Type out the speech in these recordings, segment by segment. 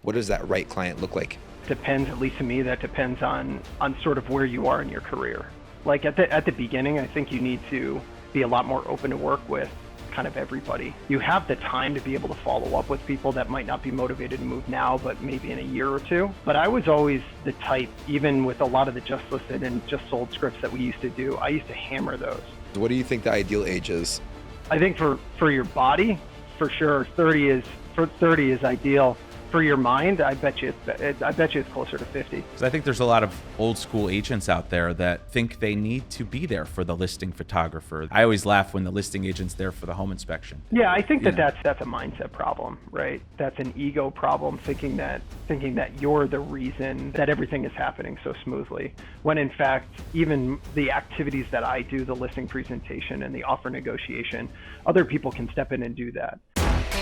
What does that right client look like? Depends, at least to me, that depends on sort of where you are in your career. Like at the beginning, I think you need to be a lot more open to work with kind of everybody. You have the time to be able to follow up with people that might not be motivated to move now, but maybe in a year or two. But I was always the type, even with a lot of the just listed and just sold scripts that we used to do, I used to hammer those. What do you think the ideal age is? I think for your body, for sure, 30 is ideal. For your mind, I bet you it's closer to 50. So I think there's a lot of old school agents out there that think they need to be there for the listing photographer. I always laugh when the listing agent's there for the home inspection. Yeah, I think that's a mindset problem, right? That's an ego problem, thinking that you're the reason that everything is happening so smoothly. When in fact, even the activities that I do, the listing presentation and the offer negotiation, other people can step in and do that.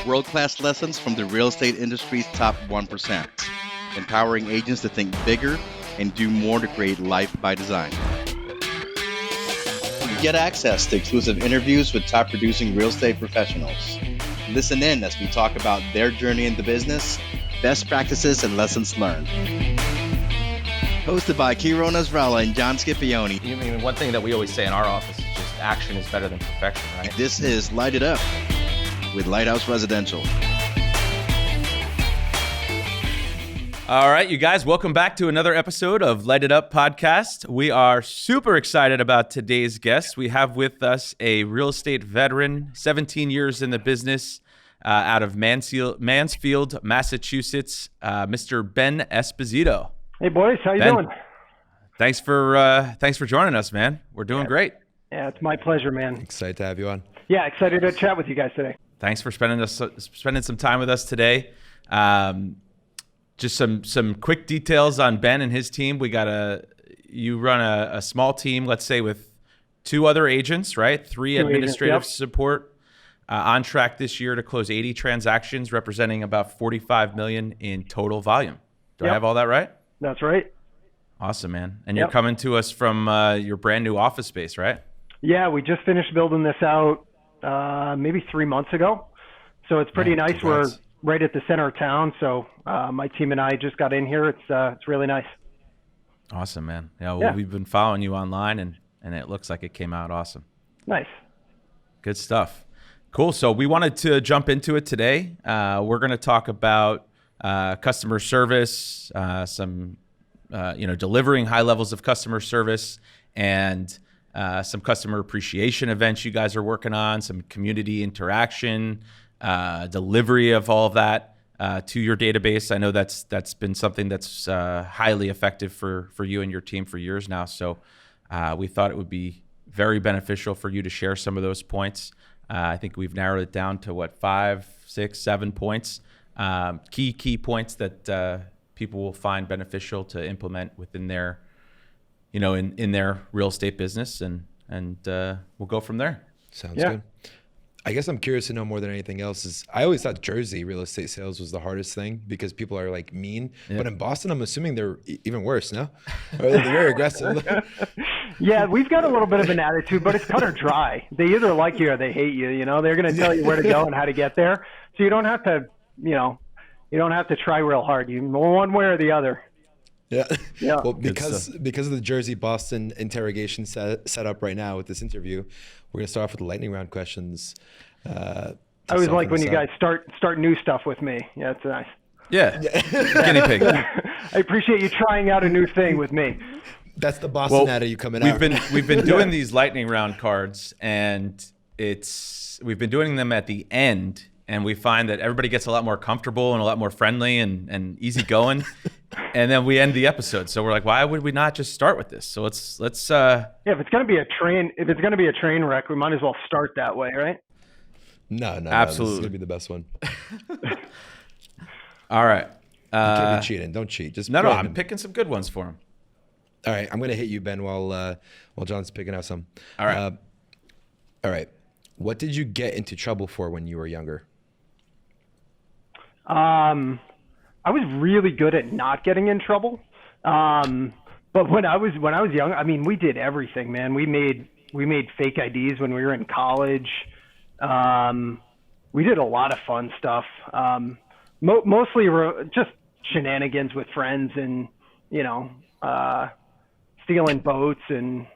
World-class lessons from the real estate industry's top 1%, empowering agents to think bigger and do more to create life by design. Get access to exclusive interviews with top producing real estate professionals. Listen in as we talk about their journey in the business, best practices, and lessons learned. Hosted by Kiro Nasrallah and John Scipione. I mean, one thing that we always say in our office is just action is better than perfection, right? This is Light It Up with Lighthouse Residential. All right, you guys, welcome back to another episode of Light It Up podcast. We are super excited about today's guest. We have with us a real estate veteran, 17 years in the business, out of Mansfield, Massachusetts, Mr. Ben Esposito. Hey boys, how you doing? Thanks for joining us, man. We're doing great. Yeah, it's my pleasure, man. Excited to have you on. Yeah, excited to chat with you guys today. Thanks for spending some time with us today. Just some quick details on Ben and his team. You run a small team, let's say with 2 other agents, right? 3 administrative support, on track this year to close 80 transactions, representing about $45 million in total volume. Do I have all that right? That's right. Awesome, man. And you're coming to us from your brand new office space, right? Yeah, we just finished building this out maybe 3 months ago. So it's pretty nice. Congrats. We're right at the center of town. So my team and I just got in here. It's really nice. Awesome, man. Yeah, we've been following you online and it looks like it came out awesome. Nice. Good stuff. Cool. So we wanted to jump into it today. We're going to talk about customer service, delivering high levels of customer service, and some customer appreciation events you guys are working on, some community interaction, delivery of all of that to your database. I know that's been something that's highly effective for you and your team for years now. So we thought it would be very beneficial for you to share some of those points. I think we've narrowed it down to 5, 6, 7 points, key points that people will find beneficial to implement within their in their real estate business, and we'll go from there. Sounds good. I guess I'm curious to know more than anything else I always thought Jersey real estate sales was the hardest thing because people are like mean, but in Boston, I'm assuming they're even worse, no? Or they're very aggressive. Yeah, we've got a little bit of an attitude, but it's cut or dry. They either like you or they hate you. They're going to tell you where to go and how to get there. So you don't have to, you don't have to try real hard. You one way or the other. Yeah. Well, because of the Jersey-Boston interrogation set up right now with this interview, we're gonna start off with the lightning round questions. I always like when you guys start new stuff with me. Yeah, it's nice. Yeah. Guinea pig. I appreciate you trying out a new thing with me. That's the Boston out of you coming out. We've been doing these lightning round cards, and we've been doing them at the end, and we find that everybody gets a lot more comfortable and a lot more friendly and easygoing. And then we end the episode. So we're like, why would we not just start with this? So let's if it's gonna be a train wreck, we might as well start that way, right? No, absolutely. This is gonna be the best one. All right. You can't be cheating. Don't cheat. Just no. I'm picking some good ones for him. All right, I'm gonna hit you, Ben, while John's picking out some. All right. All right. What did you get into trouble for when you were younger? I was really good at not getting in trouble. But when I was young, I mean, we did everything, man. We made fake IDs when we were in college. We did a lot of fun stuff. Mostly just shenanigans with friends and, stealing boats and,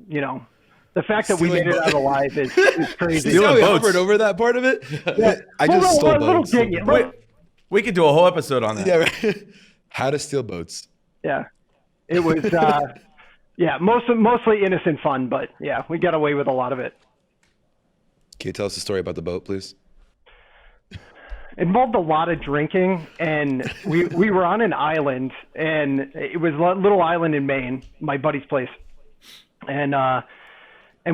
the fact that we made it out alive is crazy. See how we boats. hovered over that part of it? Yeah. I just stole a little boats. dig- Wait, we could do a whole episode on that. Yeah, right. How to steal boats. Yeah, it was, mostly innocent fun, but yeah, we got away with a lot of it. Can you tell us a story about the boat, please? Involved a lot of drinking, and we were on an island, and it was a little island in Maine, my buddy's place, and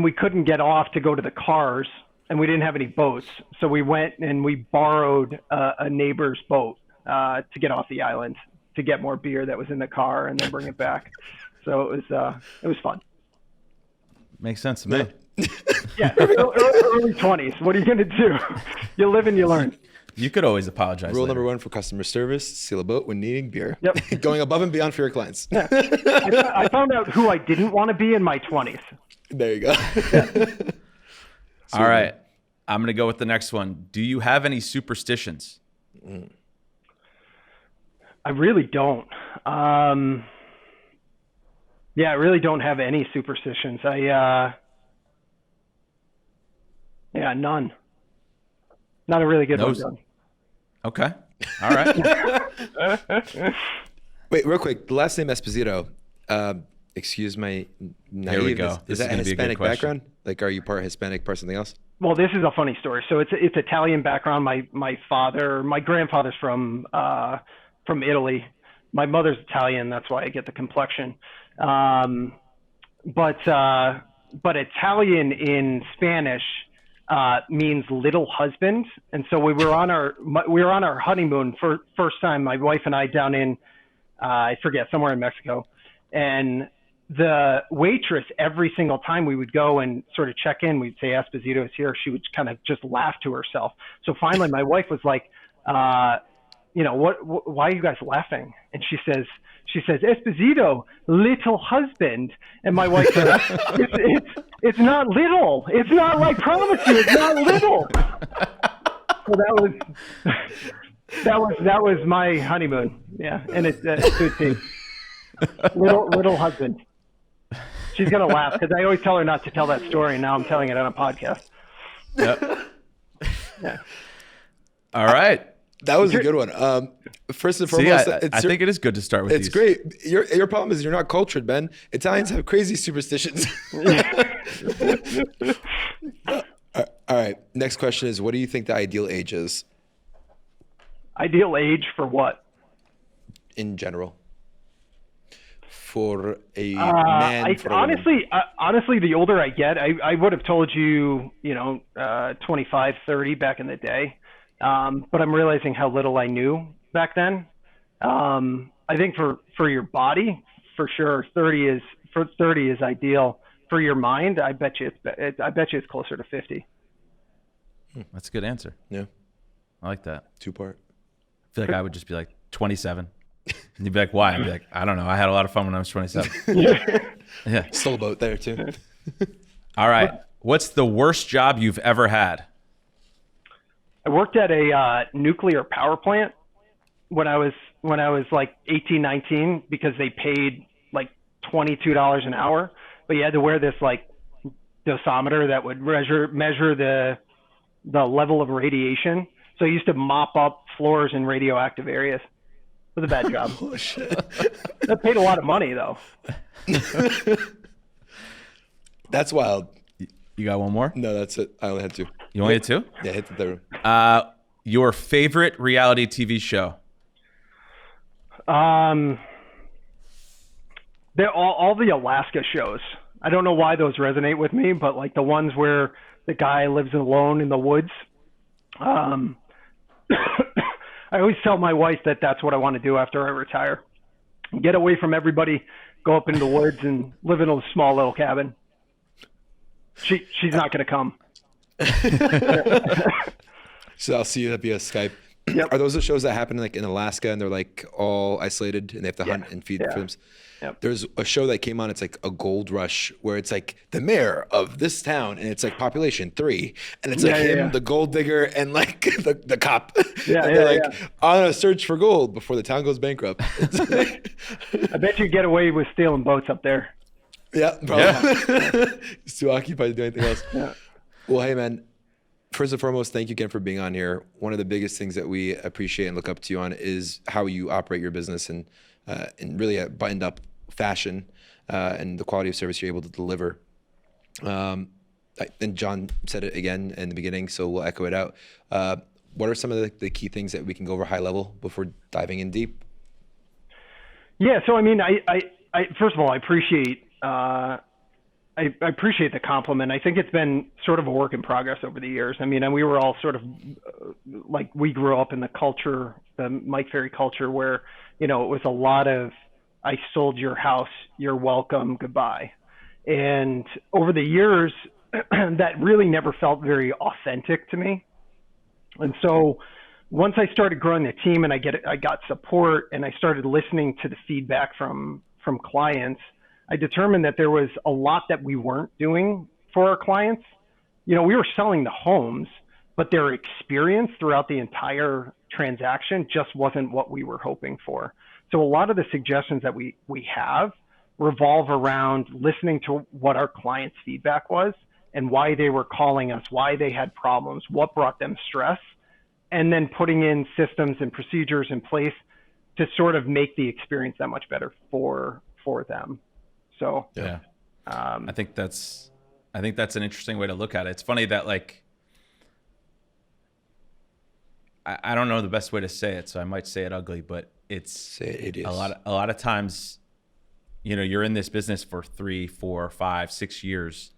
we couldn't get off to go to the cars, and we didn't have any boats, so we went and we borrowed a neighbor's boat to get off the island to get more beer that was in the car and then bring it back. So it was fun. Makes sense to me. Yeah, early 20s. What are you gonna do? You live and you learn. You could always apologize. Rule later. number 1 for customer service: steal a boat when needing beer. Yep. Going above and beyond for your clients. Yeah. I found out who I didn't want to be in my 20s. There you go. All right. I'm going to go with the next one. Do you have any superstitions? I really don't. I really don't have any superstitions. None. Not a really good one, Doug. Okay. All right. Wait, real quick. The last name Esposito. Excuse my naive. Here we go. Is This that is a gonna be a good Hispanic question. background? Like, are you part Hispanic, part something else? Well, this is a funny story. So it's Italian background. My grandfather's from Italy. My mother's Italian. That's why I get the complexion. But Italian in Spanish means little husband. And so we were on our honeymoon for first time, my wife and I, down in I forget, somewhere in Mexico, and the waitress, every single time we would go and sort of check in, we'd say Esposito is here. She would kind of just laugh to herself. So finally, my wife was like, why are you guys laughing? And she says, Esposito, little husband. And my wife said, it's not little. It's not, like, promise you, it's not little. So that was my honeymoon. Yeah. And it's good tea. Little husband. She's going to laugh because I always tell her not to tell that story, and now I'm telling it on a podcast. Yep. Yeah. All right. That was a good one. First and See, foremost, I think it is good to start with it's these. great. Your problem is you're not cultured, Ben. Italians have crazy superstitions. All right. Next question is, what do you think the ideal age is Ideal age for what? in general for a man? For a woman? Honestly, the older I get, I would have told you, 25, 30 back in the day. But I'm realizing how little I knew back then. I think for your body, for sure, 30 is ideal. For your mind, I bet you it's closer to 50. That's a good answer. Yeah. I like that. 2-part. I feel like I would just be like 27. And you'd be like, why? I'd be like, I don't know. I had a lot of fun when I was 27. Yeah. Stole a boat there too. All right. What's the worst job you've ever had? I worked at a nuclear power plant when I was like 18, 19, because they paid like $22 an hour, but you had to wear this like dosimeter that would measure the level of radiation. So I used to mop up floors in radioactive areas. It was a bad job. Oh shit. That paid a lot of money though. That's wild. You got one more? No, that's it. I only had 2. You only had 2? Yeah, hit the third one. Your favorite reality TV show? They're all the Alaska shows. I don't know why those resonate with me, but like the ones where the guy lives alone in the woods. I always tell my wife that that's what I want to do after I retire. Get away from everybody, go up into the woods and live in a small little cabin. She's not going to come. So I'll see you via Skype. Yep. Are those the shows that happen like in Alaska and they're like all isolated and they have to hunt and feed for them? Yep. There's a show that came on. It's like a gold rush where it's like the mayor of this town and it's like population 3, and it's like him, the gold digger, and like the cop. Yeah, and they're like on a search for gold before the town goes bankrupt. I bet you get away with stealing boats up there. Yeah, probably. He's too occupied to do anything else. Yeah. Well, hey man, first and foremost, thank you again for being on here. One of the biggest things that we appreciate and look up to you on is how you operate your business and really a buttoned up fashion and the quality of service you're able to deliver. And John said it again in the beginning, so we'll echo it out. What are some of the key things that we can go over high level before diving in deep? Yeah. So, I mean, I first of all, I appreciate the compliment. I think it's been sort of a work in progress over the years. I mean, and we were all sort of like, we grew up in the culture, the Mike Ferry culture, where, it was a lot of, I sold your house, you're welcome, goodbye. And over the years, that really never felt very authentic to me. And so once I started growing the team and I got support and I started listening to the feedback from clients, I determined that there was a lot that we weren't doing for our clients. We were selling the homes, but their experience throughout the entire transaction just wasn't what we were hoping for. So a lot of the suggestions that we have revolve around listening to what our clients' feedback was and why they were calling us, why they had problems, what brought them stress, and then putting in systems and procedures in place to sort of make the experience that much better for them. So yeah, I think that's an interesting way to look at it. It's funny that like, I don't know the best way to say it, so I might say it ugly, but it's a lot of times, you're in this business for 3, 4, 5, 6 years,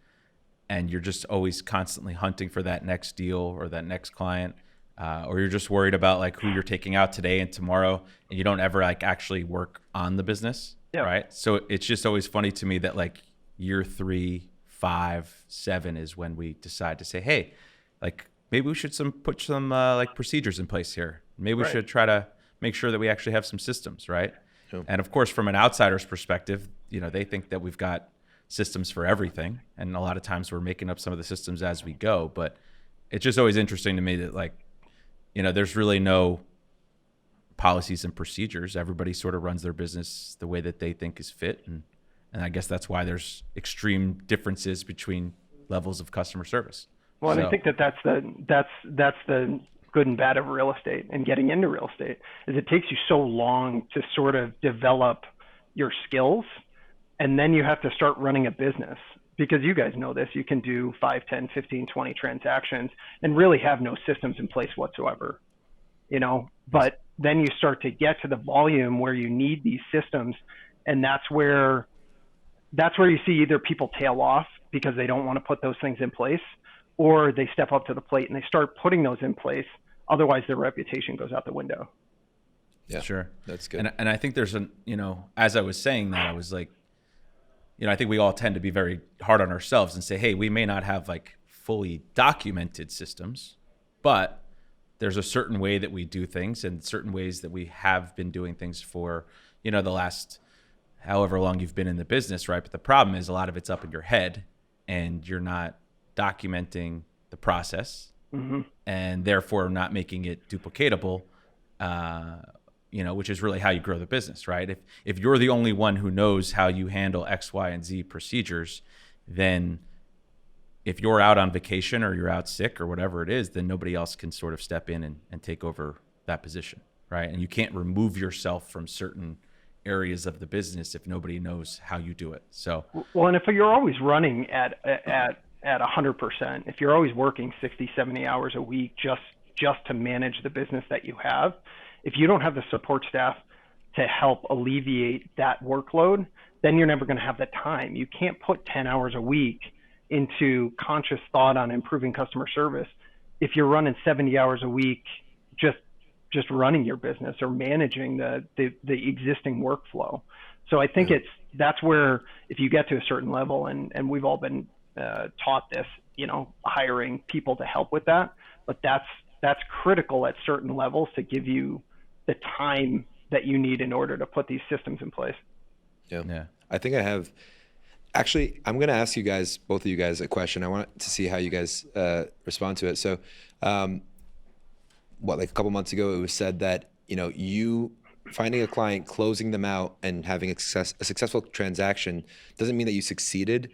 and you're just always constantly hunting for that next deal or that next client, or you're just worried about like who you're taking out today and tomorrow, and you don't ever like actually work on the business, right? So it's just always funny to me that like year 3, 5, 7 is when we decide to say, hey, like maybe we should put some like procedures in place here. Maybe we should try to make sure that we actually have some systems, right? Sure. And of course, from an outsider's perspective, they think that we've got systems for everything. And a lot of times we're making up some of the systems as we go. But it's just always interesting to me that like, there's really no policies and procedures. Everybody sort of runs their business the way that they think is fit. And I guess that's why there's extreme differences between levels of customer service. Well, and I think that's the good and bad of real estate and getting into real estate is it takes you so long to sort of develop your skills, and then you have to start running a business because you guys know this. You can do 5, 10, 15, 20 transactions and really have no systems in place whatsoever, but then you start to get to the volume where you need these systems, and that's where you see either people tail off because they don't want to put those things in place, or they step up to the plate and they start putting those in place. Otherwise, their reputation goes out the window. Yeah, sure. That's good. And I think there's as I was saying that, I was like, I think we all tend to be very hard on ourselves and say, hey, we may not have like fully documented systems, but there's a certain way that we do things and certain ways that we have been doing things for, the last however long you've been in the business, right? But the problem is a lot of it's up in your head and you're not documenting the process, and therefore not making it duplicatable, which is really how you grow the business, right? If you're the only one who knows how you handle X, Y, and Z procedures, then if you're out on vacation or you're out sick or whatever it is, then nobody else can sort of step in and take over that position, right? And you can't remove yourself from certain areas of the business if nobody knows how you do it. So, well, and if you're always running at 100%, if you're always working 60, 70 hours a week just to manage the business that you have, if you don't have the support staff to help alleviate that workload, then you're never going to have the time. You can't put 10 hours a week into conscious thought on improving customer service if you're running 70 hours a week just running your business or managing the existing workflow. So I think that's where, if you get to a certain level, and we've all been taught this, hiring people to help with that, but that's critical at certain levels to give you the time that you need in order to put these systems in place. Yeah. I think I have. Actually, I'm going to ask you guys, both of you guys, a question. I want to see how you guys respond to it. So, like a couple months ago, it was said that, you finding a client, closing them out, and having a successful transaction doesn't mean that you succeeded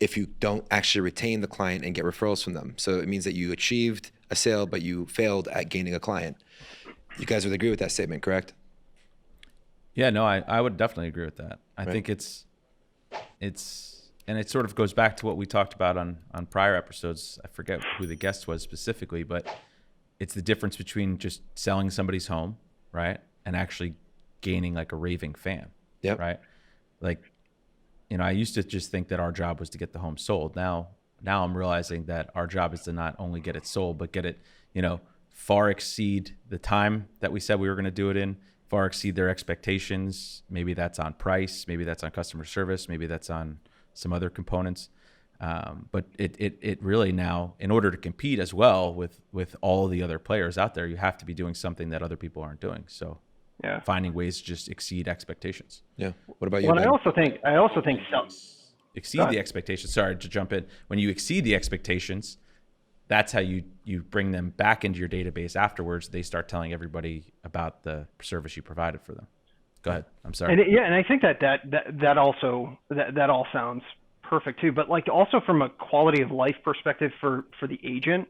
if you don't actually retain the client and get referrals from them. So it means that you achieved a sale, but you failed at gaining a client. You guys would agree with that statement, correct? Yeah, no, I would definitely agree with that. I think it's, and it sort of goes back to what we talked about on prior episodes. I forget who the guest was specifically, but it's the difference between just selling somebody's home, right, and actually gaining like a raving fan. Yep. Right. Like, I used to just think that our job was to get the home sold. Now I'm realizing that our job is to not only get it sold, but get it, far exceed the time that we said we were going to do it in, far exceed their expectations. Maybe that's on price, maybe that's on customer service, maybe that's on some other components. But it really now, in order to compete as well with all the other players out there, you have to be doing something that other people aren't doing. So finding ways to just exceed expectations. Yeah. What about you? Well, Ben? I also think exceed the expectations. Sorry to jump in. When you exceed the expectations, that's how you bring them back into your database afterwards. They start telling everybody about the service you provided for them. Go ahead. I'm sorry. And I think that all sounds perfect too. But like also from a quality of life perspective for the agent,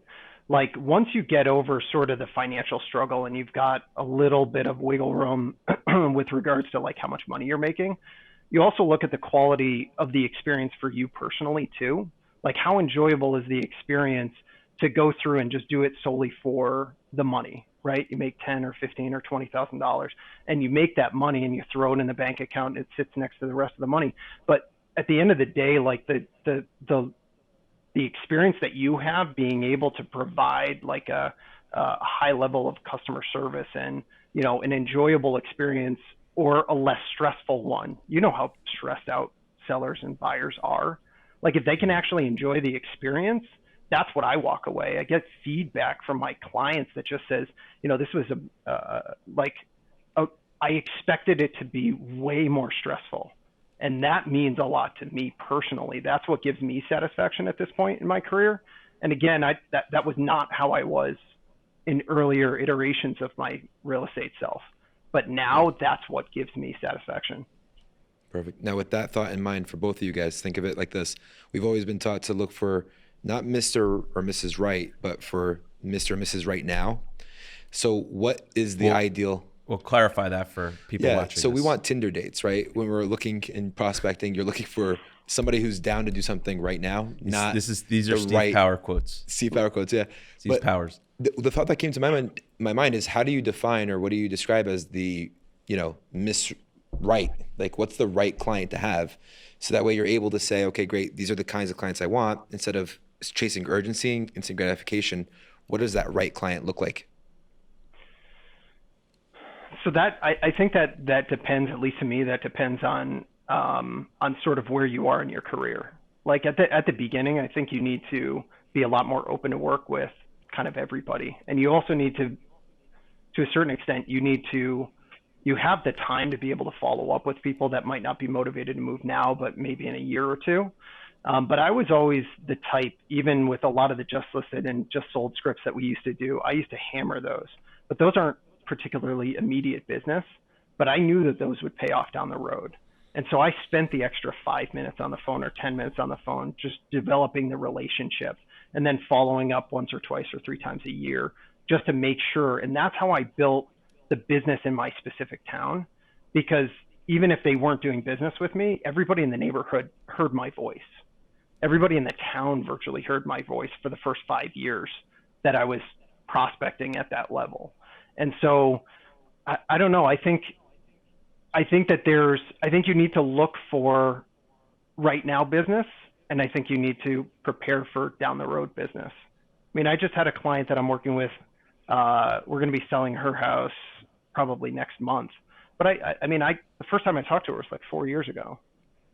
like once you get over sort of the financial struggle and you've got a little bit of wiggle room with regards to like how much money you're making, you also look at the quality of the experience for you personally too. Like how enjoyable is the experience to go through and just do it solely for the money, right? You make $10 or $15 or $20,000 and you make that money and you throw it in the bank account and it sits next to the rest of the money. But at the end of the day, like the experience that you have being able to provide like a high level of customer service and, an enjoyable experience or a less stressful one, how stressed out sellers and buyers are. Like if they can actually enjoy the experience, that's what I walk away. I get feedback from my clients that just says, this was I expected it to be way more stressful. And that means a lot to me personally. That's what gives me satisfaction at this point in my career. And again, that was not how I was in earlier iterations of my real estate self. But now that's what gives me satisfaction. Perfect. Now, with that thought in mind for both of you guys, think of it like this. We've always been taught to look for not Mr. or Mrs. Right, but for Mr. and Mrs. Right now. So what is the ideal? We'll clarify that for people watching. So we want Tinder dates, right? When we're looking in prospecting, you're looking for somebody who's down to do something right now. These are Steve Power quotes. Steve Power quotes, yeah. Steve Powers. The thought that came to my mind is, how do you define or what do you describe as the, Miss Right? Like, what's the right client to have? So that way you're able to say, okay, great, these are the kinds of clients I want. Instead of chasing urgency and instant gratification, what does that right client look like? So that I think that depends, at least to me, that depends on sort of where you are in your career. Like at the beginning, I think you need to be a lot more open to work with kind of everybody, and you also need to a certain extent, you have the time to be able to follow up with people that might not be motivated to move now, but maybe in a year or two. But I was always the type, even with a lot of the just listed and just sold scripts that we used to do, I used to hammer those, but those aren't particularly immediate business, but I knew that those would pay off down the road. And so I spent the extra 5 minutes on the phone or 10 minutes on the phone, just developing the relationship and then following up once or twice or 3 times a year just to make sure. And that's how I built the business in my specific town, because even if they weren't doing business with me, everybody in the neighborhood heard my voice. Everybody in the town virtually heard my voice for the first 5 years that I was prospecting at that level. And so I don't know. I think that you need to look for right now business, and I think you need to prepare for down the road business. I mean, I just had a client that I'm working with. We're going to be selling her house probably next month. But the first time I talked to her was like 4 years ago.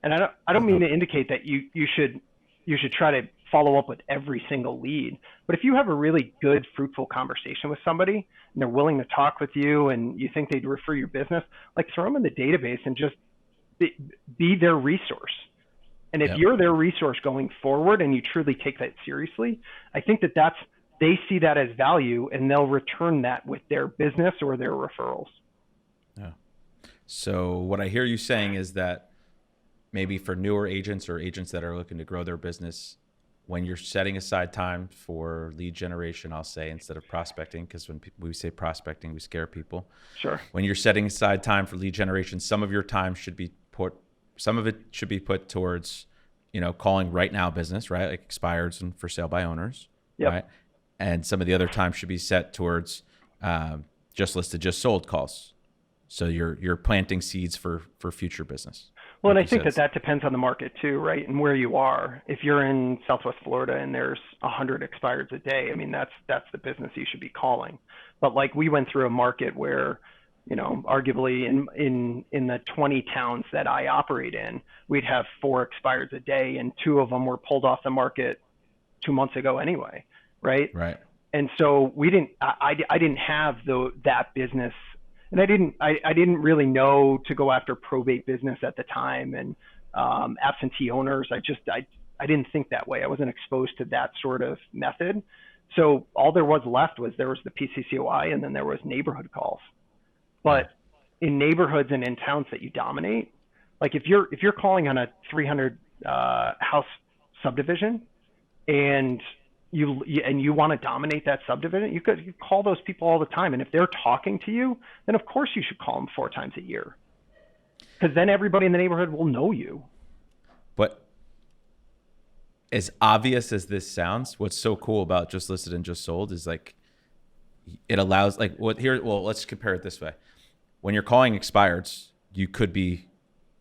And I don't mean to indicate that you should you should try to follow up with every single lead. But if you have a really good, fruitful conversation with somebody and they're willing to talk with you and you think they'd refer your business, like throw them in the database and just be their resource. And if you're their resource going forward and you truly take that seriously, I think they see that as value and they'll return that with their business or their referrals. Yeah. So what I hear you saying is that maybe for newer agents or agents that are looking to grow their business, when you're setting aside time for lead generation, I'll say, instead of prospecting, because when we say prospecting, we scare people. Sure. When you're setting aside time for lead generation, some of your time should be put towards, calling right now business, right? Like expireds and for sale by owners, right? And some of the other time should be set towards just listed, just sold calls. So you're planting seeds for future business. Well, and I think that depends on the market too, right? And where you are. If you're in Southwest Florida and there's 100 expireds a day, I mean, that's the business you should be calling. But like we went through a market where, arguably in the 20 towns that I operate in, we'd have 4 expireds a day, and 2 of them were pulled off the market 2 months ago anyway, right? Right. And so I didn't have that business. And I didn't really know to go after probate business at the time and absentee owners. I didn't think that way. I wasn't exposed to that sort of method. So all there was left was there was the PCCOI and then there was neighborhood calls. But in neighborhoods and in towns that you dominate, like if you're calling on a 300 house subdivision and you want to dominate that subdivision, you call those people all the time. And if they're talking to you, then of course you should call them 4 times a year, because then everybody in the neighborhood will know you. But as obvious as this sounds, what's so cool about Just Listed and Just Sold is like, it allows let's compare it this way. When you're calling expireds, you could be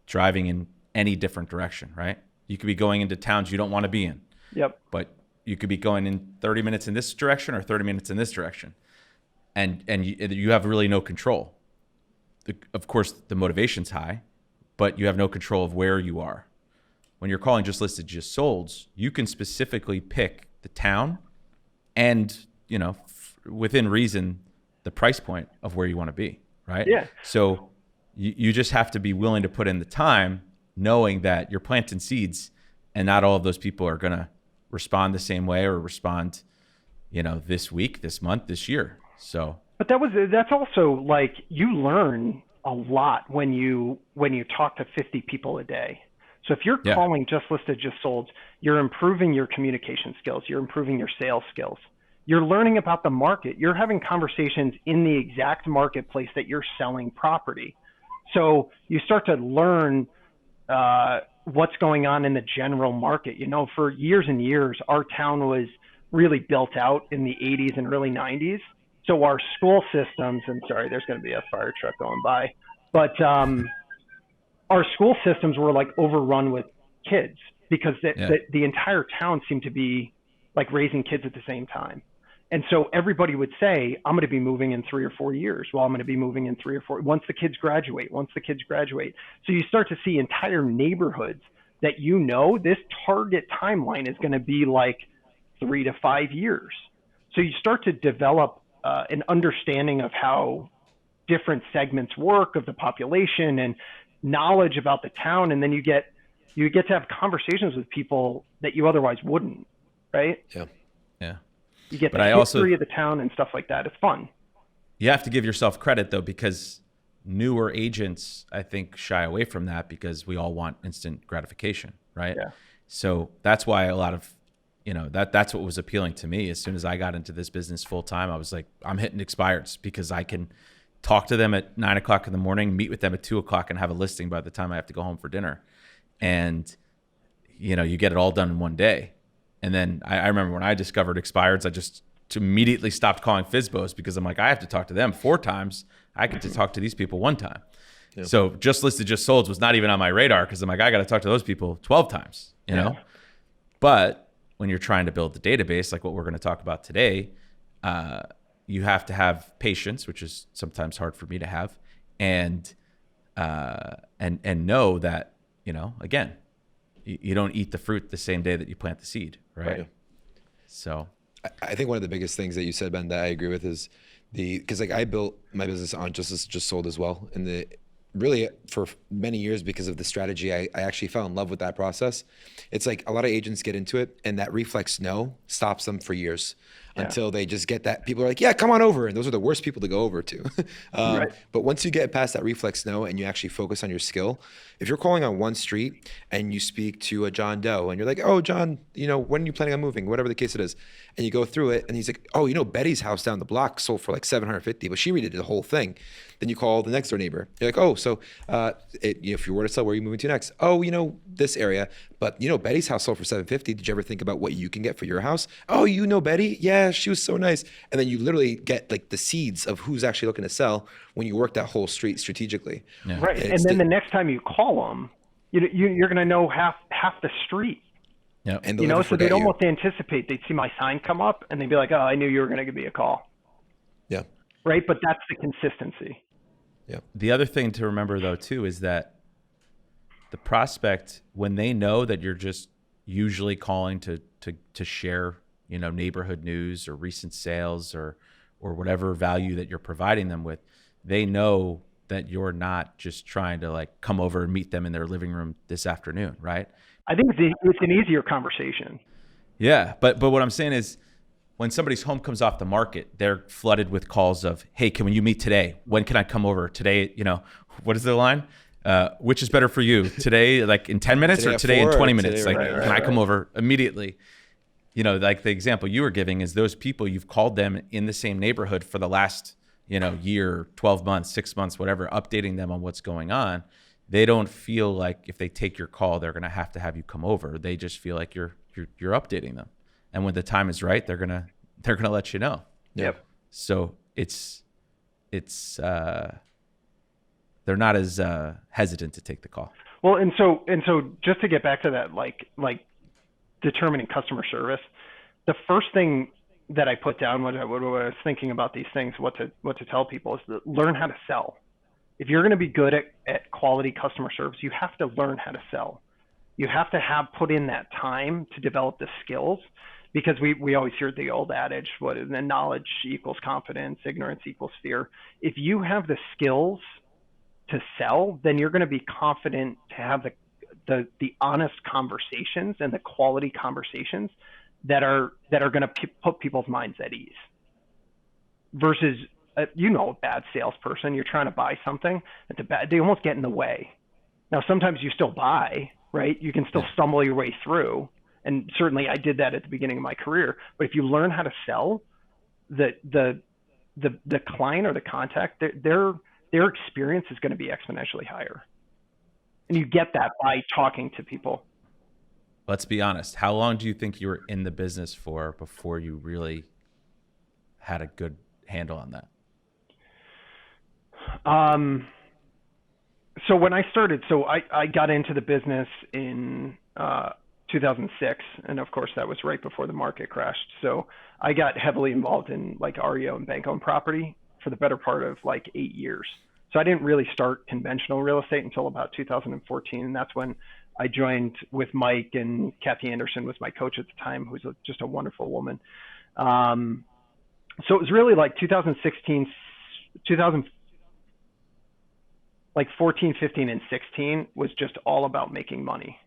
driving in any different direction, right? You could be going into towns you don't want to be in. Yep. But you could be going in 30 minutes in this direction or 30 minutes in this direction. And you have really no control. Of course, the motivation's high, but you have no control of where you are. When you're calling Just Listed, Just Solds, you can specifically pick the town and, within reason, the price point of where you want to be, right? Yeah. So you just have to be willing to put in the time, knowing that you're planting seeds and not all of those people are going to respond the same way or respond, this week, this month, this year. So, but that's also like you learn a lot when you talk to 50 people a day. So if you're calling Just Listed, Just Sold, you're improving your communication skills. You're improving your sales skills. You're learning about the market. You're having conversations in the exact marketplace that you're selling property. So you start to learn what's going on in the general market. For years and years, our town was really built out in the 80s and early 90s. So our school systems, and sorry, there's going to be a fire truck going by, but our school systems were like overrun with kids because the entire town seemed to be like raising kids at the same time. And so everybody would say, I'm going to be moving in 3 or 4 years. Well, I'm going to be moving in 3 or 4, once the kids graduate. So you start to see entire neighborhoods that this target timeline is going to be like 3 to 5 years. So you start to develop an understanding of how different segments work of the population and knowledge about the town. And then you get to have conversations with people that you otherwise wouldn't, right? Yeah. Yeah. You get the history of the town and stuff like that. It's fun. You have to give yourself credit though, because newer agents, I think, shy away from that because we all want instant gratification, right? Yeah. So that's why a lot of, that's what was appealing to me. As soon as I got into this business full time, I was like, I'm hitting expireds because I can talk to them at 9 o'clock in the morning, meet with them at 2 o'clock and have a listing by the time I have to go home for dinner. And, you get it all done in one day. And then I remember when I discovered expireds, I just immediately stopped calling FSBOs because I'm like, I have to talk to them 4 times. I get to talk to these people 1 time. Yep. So Just Listed, Just Solds was not even on my radar because I'm like, I got to talk to those people 12 times, know? But when you're trying to build the database, like what we're going to talk about today, you have to have patience, which is sometimes hard for me to have, and know that, again, you don't eat the fruit the same day that you plant the seed, right? Right. So I think one of the biggest things that you said, Ben, that I agree with is because like I built my business on just sold as well. And really for many years, because of the strategy, I actually fell in love with that process. It's like a lot of agents get into it and that reflex no stops them for years until they just get that. People are like, yeah, come on over. And those are the worst people to go over to. Right. But once you get past that reflex no and you actually focus on your skill, if you're calling on one street and you speak to a John Doe and you're like, oh, John, when are you planning on moving? Whatever the case it is. And you go through it and he's like, oh, Betty's house down the block sold for like $750, but she redid the whole thing. Then you call the next door neighbor. You're like, oh, so if you were to sell, where are you moving to next? Oh, this area. But Betty's house sold for $750. Did you ever think about what you can get for your house? Oh, Betty? Yeah, she was so nice. And then you literally get like the seeds of who's actually looking to sell when you work that whole street strategically. Yeah. Right. And then the next time you call them, you're going to know half the street. yeah, And So they'd almost anticipate, they'd see my sign come up and they'd be like, oh, I knew you were going to give me a call. yeah, Right. But that's the consistency. yeah, The other thing to remember though too is that the prospect, when they know that you're just usually calling to share, neighborhood news or recent sales or whatever value that you're providing them with, they know that you're not just trying to like come over and meet them in their living room this afternoon, right? I think it's an easier conversation. Yeah, but what I'm saying is, when somebody's home comes off the market, they're flooded with calls of, hey, can you meet today? When can I come over? Today, what is the line? Which is better for you? Today, like in 10 minutes Today or at today in 4 20 or minutes? today, Like, right, can I come over immediately? Like the example you were giving is those people, you've called them in the same neighborhood for the last, year, 12 months, 6 months, whatever, updating them on what's going on. They don't feel like if they take your call, they're going to have you come over. They just feel like you're updating them. And when the time is right, they're going to let you know. Yep. So it's they're not as hesitant to take the call. Well, and so just to get back to that, like determining customer service, the first thing that I put down when I was thinking about these things, what to tell people is to learn how to sell. If you're going to be good at quality customer service, you have to learn how to sell. You have to put in that time to develop the skills, because we always hear the old adage, the knowledge equals confidence, ignorance equals fear. If you have the skills to sell, then you're going to be confident to have the honest conversations and the quality conversations that are going to put people's minds at ease. Versus, a bad salesperson, you're trying to buy something, they almost get in the way. Now, sometimes you still buy, right? You can still stumble your way through. And certainly I did that at the beginning of my career. But if you learn how to sell, the client or the contact, their experience is going to be exponentially higher. And you get that by talking to people. Let's be honest. How long do you think you were in the business for before you really had a good handle on that? So when I started, I got into the business in 2006, and of course that was right before the market crashed. So I got heavily involved in like REO and bank-owned property for the better part of like 8 years. So I didn't really start conventional real estate until about 2014, and that's when I joined with Mike, and Kathy Anderson was my coach at the time, who's just a wonderful woman. So it was really like 2016, 14, 15, and 16 was just all about making money.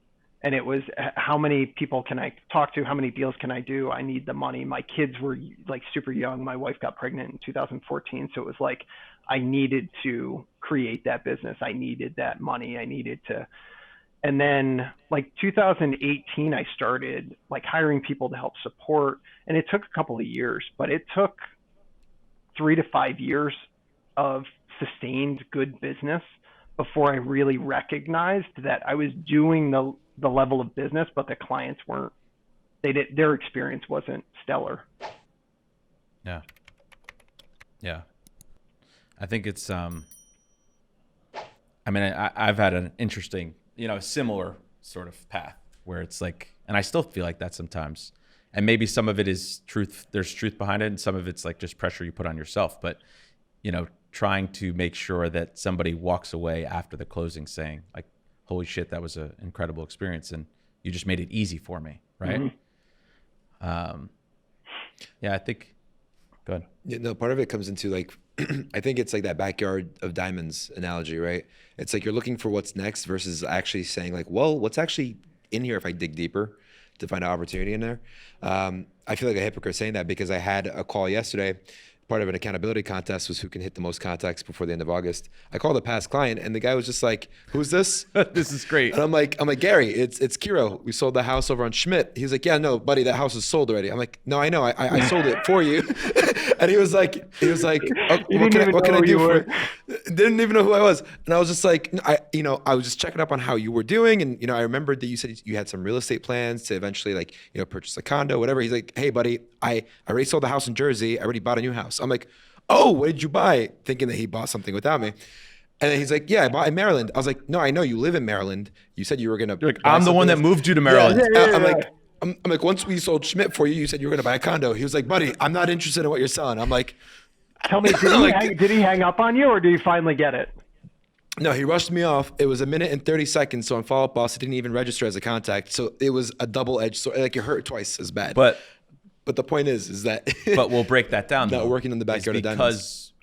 And it was, how many people can I talk to? How many deals can I do? I need the money. My kids were like super young. My wife got pregnant in 2014. So it was like, I needed to create that business. I needed that money. I needed to. And then like 2018, I started like hiring people to help support. And it took a couple of years, but it took 3 to 5 years of sustained good business before I really recognized that I was doing the level of business, but the clients weren't. Their experience wasn't stellar. Yeah. Yeah. I think it's, I've had an interesting, similar sort of path where it's like, and I still feel like that sometimes. And maybe some of it is truth. There's truth behind it. And some of it's like just pressure you put on yourself. But, trying to make sure that somebody walks away after the closing saying like, holy shit, that was an incredible experience. And You just made it easy for me, right? Yeah, I think. Go ahead. Yeah, no, part of it comes into like, I think it's like that backyard of diamonds analogy, right? It's like you're looking for what's next versus actually saying like, well, what's actually in here if I dig deeper to find an opportunity in there? I feel like a hypocrite saying that because I had a call yesterday. Part of an accountability contest was who can hit the most contacts before the end of August. I called a past client and the guy was just like, who's this? This is great. And I'm like, Gary, it's Kiro. We sold the house over on Schmidt. He's like, yeah, no, buddy, that house is sold already. I'm like, no, I know. I sold it for you. And he was like, oh, what can I do for you? Didn't even know who I was. And I was just like, I was just checking up on how you were doing. And, I remembered that you said you had some real estate plans to eventually like, purchase a condo, whatever. He's like, hey, buddy, I already sold the house in Jersey. I already bought a new house. I'm like, oh, what did you buy? Thinking that he bought something without me. And then he's like, yeah, I bought in Maryland. I was like, no, I know you live in Maryland. You said you were going to. Like, I'm the one that moved you to Maryland. Yeah. I'm like, once we sold Schmidt for you, you said you were going to buy a condo. He was like, buddy, I'm not interested in what you're selling. I'm like. Tell me, did he hang up on you or did you finally get it? No, he rushed me off. It was a minute and 30 seconds. So on Follow Up Boss, it didn't even register as a contact. So it was a double-edged sword. Like it hurt twice as bad. But the point is that. But we'll break that down. Not working in the backyard of diamonds. Because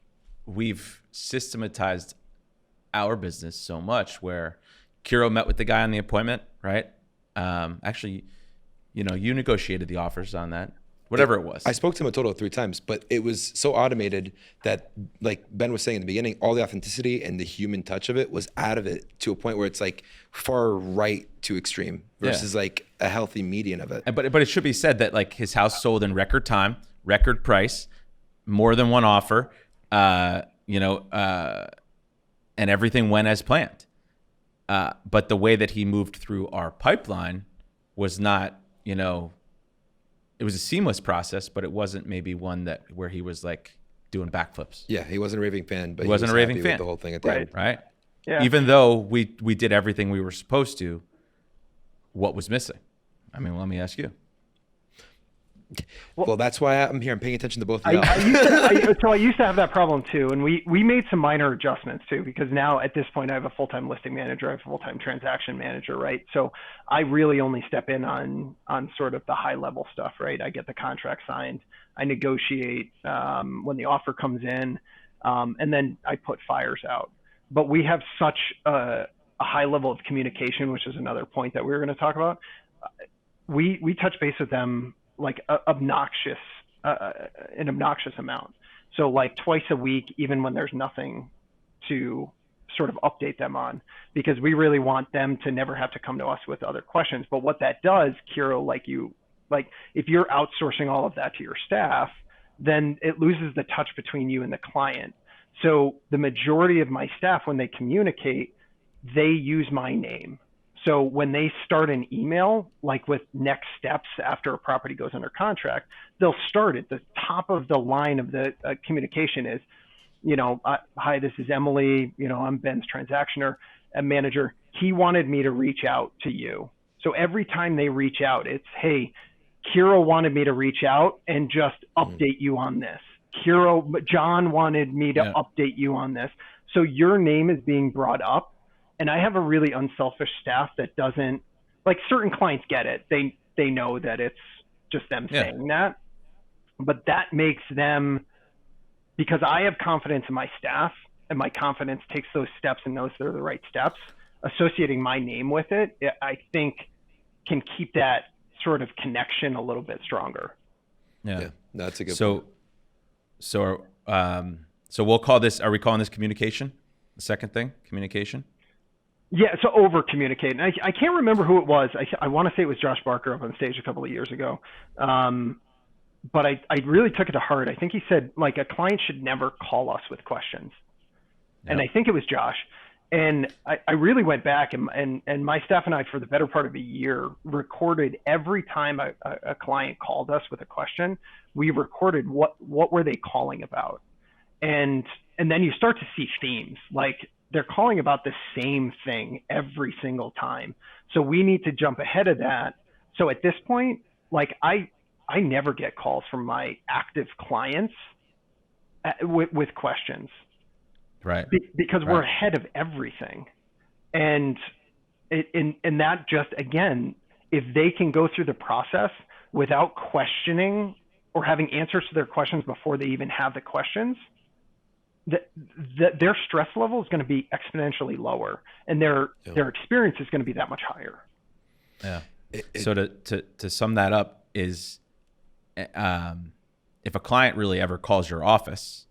we've systematized our business so much where Kiro met with the guy on the appointment, right? Actually, you negotiated the offers on that. Whatever it was. I spoke to him a total of 3 times, but it was so automated that, like Ben was saying in the beginning, all the authenticity and the human touch of it was out of it to a point where it's like far right to extreme versus like a healthy median of it. But it should be said that like his house sold in record time, record price, more than one offer, and everything went as planned. But the way that he moved through our pipeline was not, it was a seamless process, but it wasn't maybe one where he was like doing backflips. Yeah, he wasn't a raving fan, but he wasn't a raving fan with the whole thing at the end. Right. Yeah. Even though we did everything we were supposed to, what was missing? I mean, let me ask you. Well, that's why I'm here. I'm paying attention to both of y'all. I used to have that problem too, and we made some minor adjustments too, because now at this point I have a full-time listing manager, I have a full-time transaction manager, right? So I really only step in on sort of the high-level stuff, right? I get the contract signed, I negotiate when the offer comes in, and then I put fires out. But we have such a high level of communication, which is another point that we were going to talk about. We touch base with them like an obnoxious amount. So like twice a week, even when there's nothing to sort of update them on, because we really want them to never have to come to us with other questions. But what that does, Kiro, if you're outsourcing all of that to your staff, then it loses the touch between you and the client. So the majority of my staff, when they communicate, they use my name. So when they start an email, like with next steps after a property goes under contract, they'll start at the top of the line of the communication is, hi, this is Emily. I'm Ben's transactioner and manager. He wanted me to reach out to you. So every time they reach out, it's, hey, Kiro wanted me to reach out and just update you on this. John wanted me to update you on this. So your name is being brought up. And I have a really unselfish staff that doesn't, like, certain clients get it. They know that it's just them saying that. But that makes them, because I have confidence in my staff and my confidence takes those steps and knows they're the right steps, associating my name with it, I think can keep that sort of connection a little bit stronger. Yeah, that's a good point. So we'll call this, are we calling this communication? The second thing, communication? Yeah, so over communicating. I can't remember who it was. I want to say it was Josh Barker up on stage a couple of years ago. But I really took it to heart. I think he said, like, a client should never call us with questions. Yep. And I think it was Josh. And I really went back and my staff and I, for the better part of a year, recorded every time a client called us with a question. We recorded what were they calling about. And then you start to see themes, like they're calling about the same thing every single time. So we need to jump ahead of that. So at this point, like I never get calls from my active clients with questions. Right. Because we're ahead of everything. And that just, again, if they can go through the process without questioning or having answers to their questions before they even have the questions, their stress level is going to be exponentially lower, and their experience is going to be that much higher. Yeah. So to sum that up is, if a client really ever calls your office,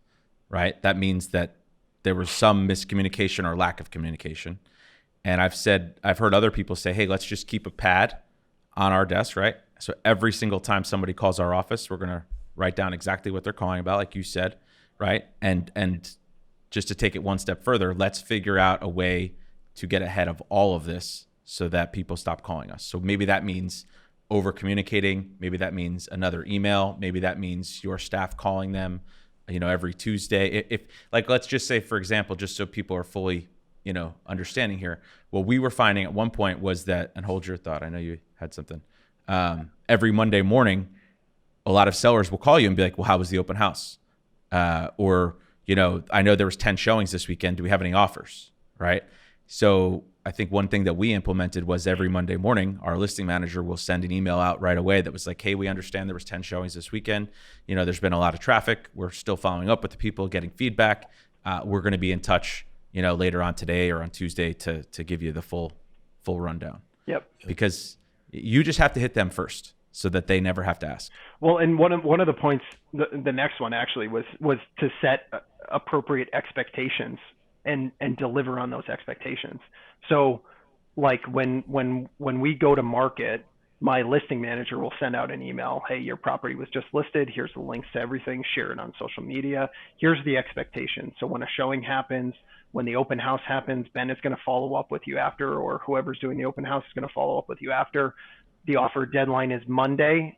right, that means that there was some miscommunication or lack of communication. And I've heard other people say, hey, let's just keep a pad on our desk, right? So every single time somebody calls our office, we're going to write down exactly what they're calling about, like you said, right? And just to take it one step further, let's figure out a way to get ahead of all of this so that people stop calling us. So maybe that means over communicating. Maybe that means another email. Maybe that means your staff calling them, every Tuesday. If like, let's just say, for example, just so people are fully, understanding here, what we were finding at one point was that, and hold your thought, I know you had something. Every Monday morning, a lot of sellers will call you and be like, well, how was the open house? Or, I know there was 10 showings this weekend. Do we have any offers? Right. So I think one thing that we implemented was every Monday morning, our listing manager will send an email out right away that was like, hey, we understand there was 10 showings this weekend. There's been a lot of traffic. We're still following up with the people, getting feedback. We're going to be in touch, later on today or on Tuesday to give you the full rundown. Yep. Because you just have to hit them first so that they never have to ask. Well, and one of the points, the next one actually was to set appropriate expectations and deliver on those expectations. So like when we go to market, my listing manager will send out an email. Hey, your property was just listed. Here's the links to everything. Share it on social media. Here's the expectation. So when a showing happens, when the open house happens, Ben is going to follow up with you after, or whoever's doing the open house is going to follow up with you after. The offer deadline is Monday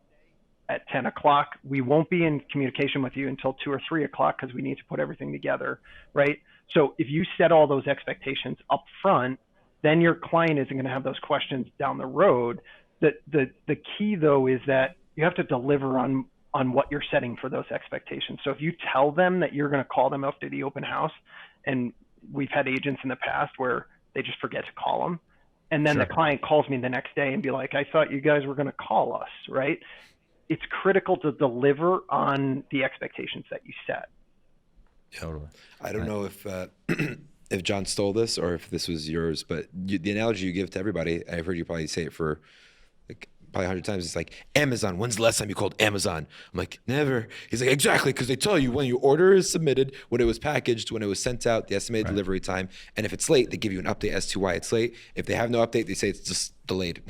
at 10 o'clock. We won't be in communication with you until 2 or 3 o'clock because we need to put everything together, right? So if you set all those expectations up front, then your client isn't going to have those questions down the road. The key, though, is that you have to deliver on what you're setting for those expectations. So if you tell them that you're going to call them after the open house, and we've had agents in the past where they just forget to call them, and then the client calls me the next day and be like, I thought you guys were going to call us, right? It's critical to deliver on the expectations that you set. Totally. I don't know if John stole this or if this was yours, but the analogy you give to everybody, I've heard you probably say it for like probably 100 times. It's like, Amazon, when's the last time you called Amazon? I'm like, never. He's like, exactly, because they tell you when your order is submitted, when it was packaged, when it was sent out, the estimated delivery time, and if it's late, they give you an update as to why it's late. If they have no update, they say it's just delayed.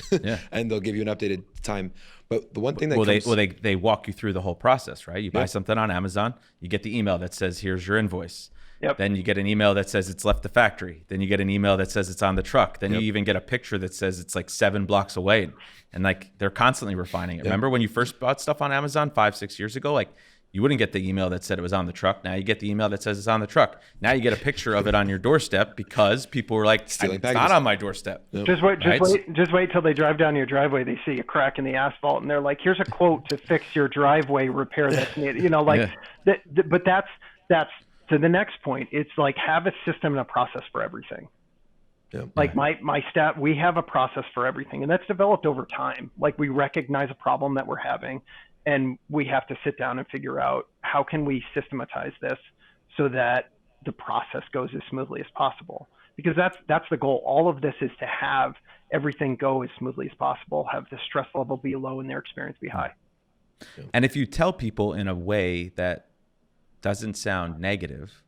And they'll give you an updated time. But the one thing that they walk you through the whole process, right? You buy something on Amazon, you get the email that says, here's your invoice. Yep. Then you get an email that says it's left the factory. Then you get an email that says it's on the truck. Then you even get a picture that says it's like 7 blocks away. And like they're constantly refining it. Remember when you first bought stuff on Amazon 5-6 years ago? Like you wouldn't get the email that said it was on the truck. Now you get the email that says it's on the truck. Now you get a picture of it on your doorstep because people were like, it's not on my doorstep. Yep. Just wait till they drive down your driveway. They see a crack in the asphalt and they're like, here's a quote to fix your driveway repair that's needed. But that's to the next point. It's like have a system and a process for everything. Yep. Like my staff, we have a process for everything, and that's developed over time. Like we recognize a problem that we're having, and we have to sit down and figure out how can we systematize this so that the process goes as smoothly as possible. Because that's the goal. All of this is to have everything go as smoothly as possible, have the stress level be low and their experience be high. And if you tell people in a way that doesn't sound negative,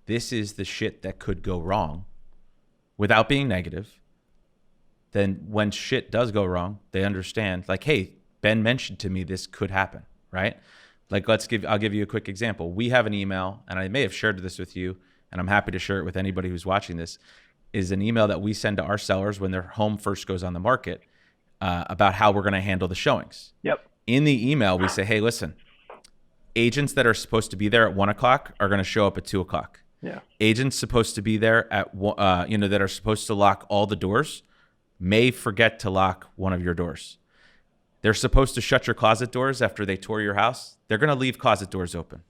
this is the shit that could go wrong, without being negative, then when shit does go wrong, they understand like, hey, Ben mentioned to me this could happen, right? Like I'll give you a quick example. We have an email, and I may have shared this with you, and I'm happy to share it with anybody who's watching this, is an email that we send to our sellers when their home first goes on the market about how we're going to handle the showings. Yep. In the email, we say, hey, listen, agents that are supposed to be there at 1 o'clock are going to show up at 2 o'clock. Yeah. Agents supposed to be there at that are supposed to lock all the doors may forget to lock one of your doors. They're supposed to shut your closet doors after they tour your house. They're going to leave closet doors open.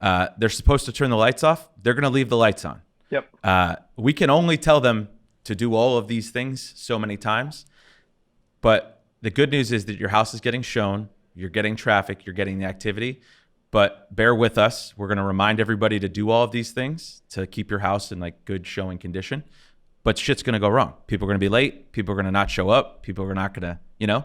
They're supposed to turn the lights off. They're going to leave the lights on. Yep. We can only tell them to do all of these things so many times, but the good news is that your house is getting shown, you're getting traffic, you're getting the activity, but bear with us. We're going to remind everybody to do all of these things to keep your house in like good showing condition, but shit's going to go wrong. People are going to be late. People are going to not show up. People are not going to,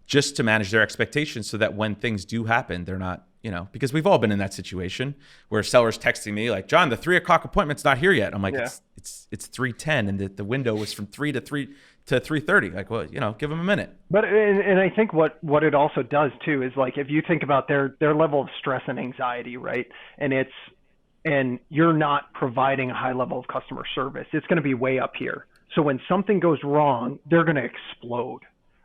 just to manage their expectations so that when things do happen, they're not, because we've all been in that situation where sellers texting me like, John, the 3:00 appointment's not here yet. I'm like, it's 3:10 and the window was from 3 to 3:30. Like, well, give them a minute. But and I think what it also does too is like if you think about their level of stress and anxiety, right? And you're not providing a high level of customer service, it's going to be way up here. So when something goes wrong, they're going to explode,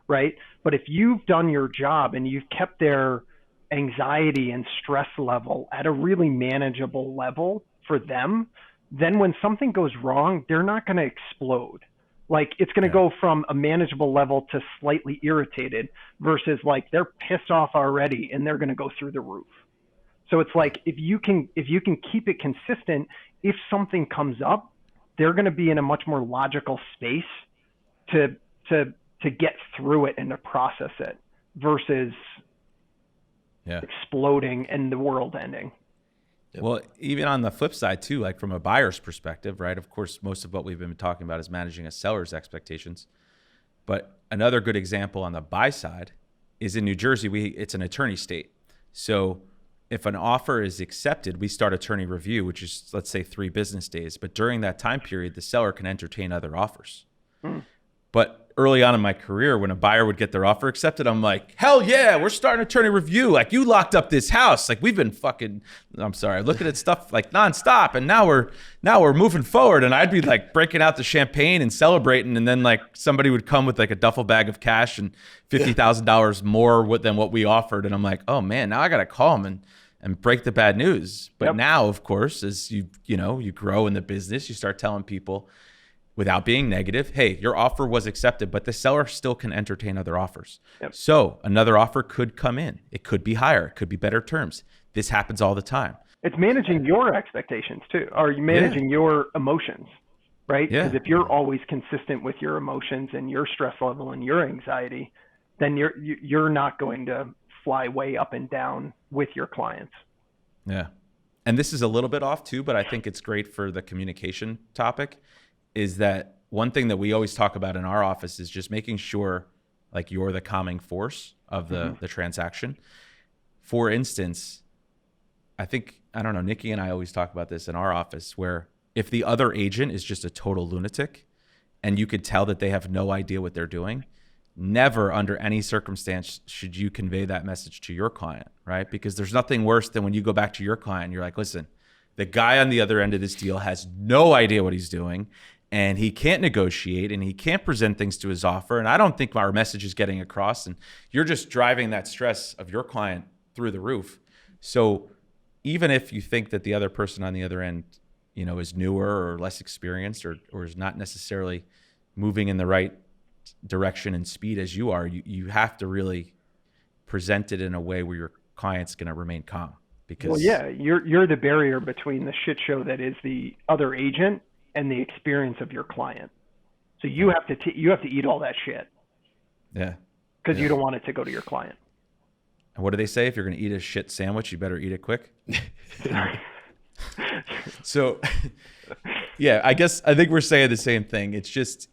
right? But if you've done your job and you've kept their anxiety and stress level at a really manageable level for them, then when something goes wrong, they're not going to explode. Like it's going to go from a manageable level to slightly irritated versus like they're pissed off already and they're going to go through the roof. So it's like if you can keep it consistent, if something comes up, they're going to be in a much more logical space to get through it and to process it versus exploding and the world ending. Well, even on the flip side too, like from a buyer's perspective, right? Of course, most of what we've been talking about is managing a seller's expectations. But another good example on the buy side is in New Jersey, it's an attorney state. So if an offer is accepted, we start attorney review, which is, let's say, 3 business days. But during that time period, the seller can entertain other offers. But early on in my career, when a buyer would get their offer accepted, I'm like, hell yeah, we're starting attorney review. Like, you locked up this house. Like, we've been looking at stuff like nonstop. And now we're moving forward. And I'd be like breaking out the champagne and celebrating. And then like somebody would come with like a duffel bag of cash and $50,000 more than what we offered. And I'm like, oh man, now I got to call them and break the bad news. But now, of course, as you grow in the business, you start telling people, without being negative, hey, your offer was accepted, but the seller still can entertain other offers. So another offer could come in. It could be higher. It could be better terms. This happens all the time. It's managing your expectations too. Or managing your emotions, right? Because if you're always consistent with your emotions and your stress level and your anxiety, then you're not going to fly way up and down with your clients. Yeah. And this is a little bit off too, but I think it's great for the communication topic. Is that one thing that we always talk about in our office is just making sure like you're the calming force of the transaction. For instance, I don't know, Nikki and I always talk about this in our office where if the other agent is just a total lunatic and you could tell that they have no idea what they're doing, never under any circumstance should you convey that message to your client, right? Because there's nothing worse than when you go back to your client and you're like, listen, the guy on the other end of this deal has no idea what he's doing. And he can't negotiate and he can't present things to his offer. And I don't think our message is getting across. And you're just driving that stress of your client through the roof. So even if you think that the other person on the other end, is newer or less experienced or is not necessarily moving in the right direction and speed as you are, you have to really present it in a way where your client's going to remain calm. Because you're the barrier between the shit show that is the other agent and the experience of your client. So you have to eat all that shit. Yeah. Because you don't want it to go to your client. And what do they say? If you're going to eat a shit sandwich, you better eat it quick. So, I think we're saying the same thing. It's just,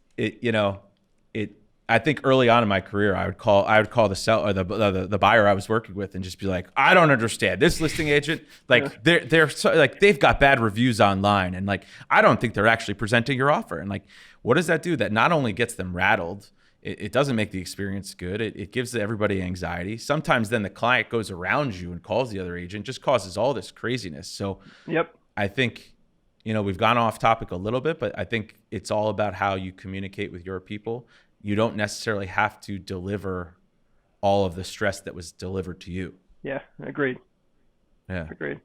I think early on in my career, I would call the seller or the buyer I was working with and just be like, I don't understand this listing agent. Like they're so, like they've got bad reviews online, and like I don't think they're actually presenting your offer. And like, what does that do? That not only gets them rattled, it doesn't make the experience good. It gives everybody anxiety. Sometimes then the client goes around you and calls the other agent, just causes all this craziness. So I think we've gone off topic a little bit, but I think it's all about how you communicate with your people. You don't necessarily have to deliver all of the stress that was delivered to you. Yeah, agreed. Yeah. Agreed.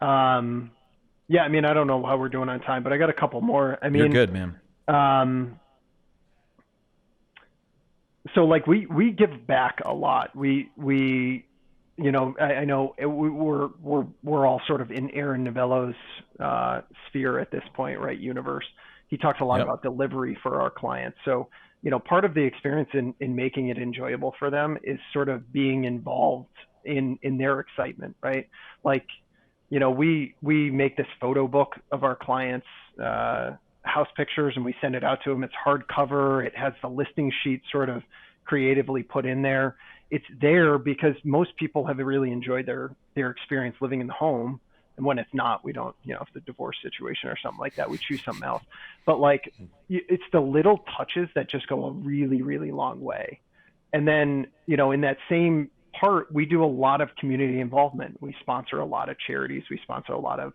I don't know how we're doing on time, but I got a couple more. You're good, man. So like we give back a lot. I know we're all sort of in Aaron Novello's sphere at this point, right? Universe. He talks a lot about delivery for our clients. So part of the experience in making it enjoyable for them is sort of being involved in their excitement, right? Like, we make this photo book of our clients' house pictures, and we send it out to them. It's hardcover. It has the listing sheet sort of creatively put in there. It's there because most people have really enjoyed their experience living in the home. And when it's not, we don't, if the divorce situation or something like that, we choose something else. But like, it's the little touches that just go a really, really long way. And then, in that same part, we do a lot of community involvement. We sponsor a lot of charities. We sponsor a lot of,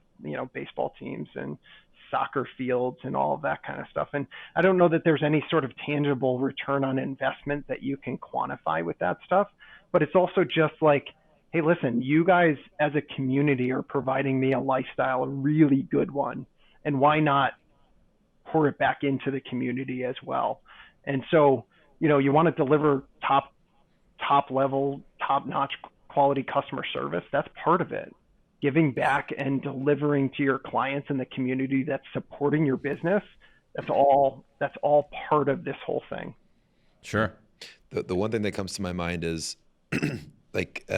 baseball teams and soccer fields and all of that kind of stuff. And I don't know that there's any sort of tangible return on investment that you can quantify with that stuff, but it's also just like, hey, listen, you guys as a community are providing me a lifestyle, a really good one. And why not pour it back into the community as well? And so, you want to deliver top level, top notch quality customer service. That's part of it. Giving back and delivering to your clients and the community that's supporting your business. That's all part of this whole thing. Sure. The one thing that comes to my mind is like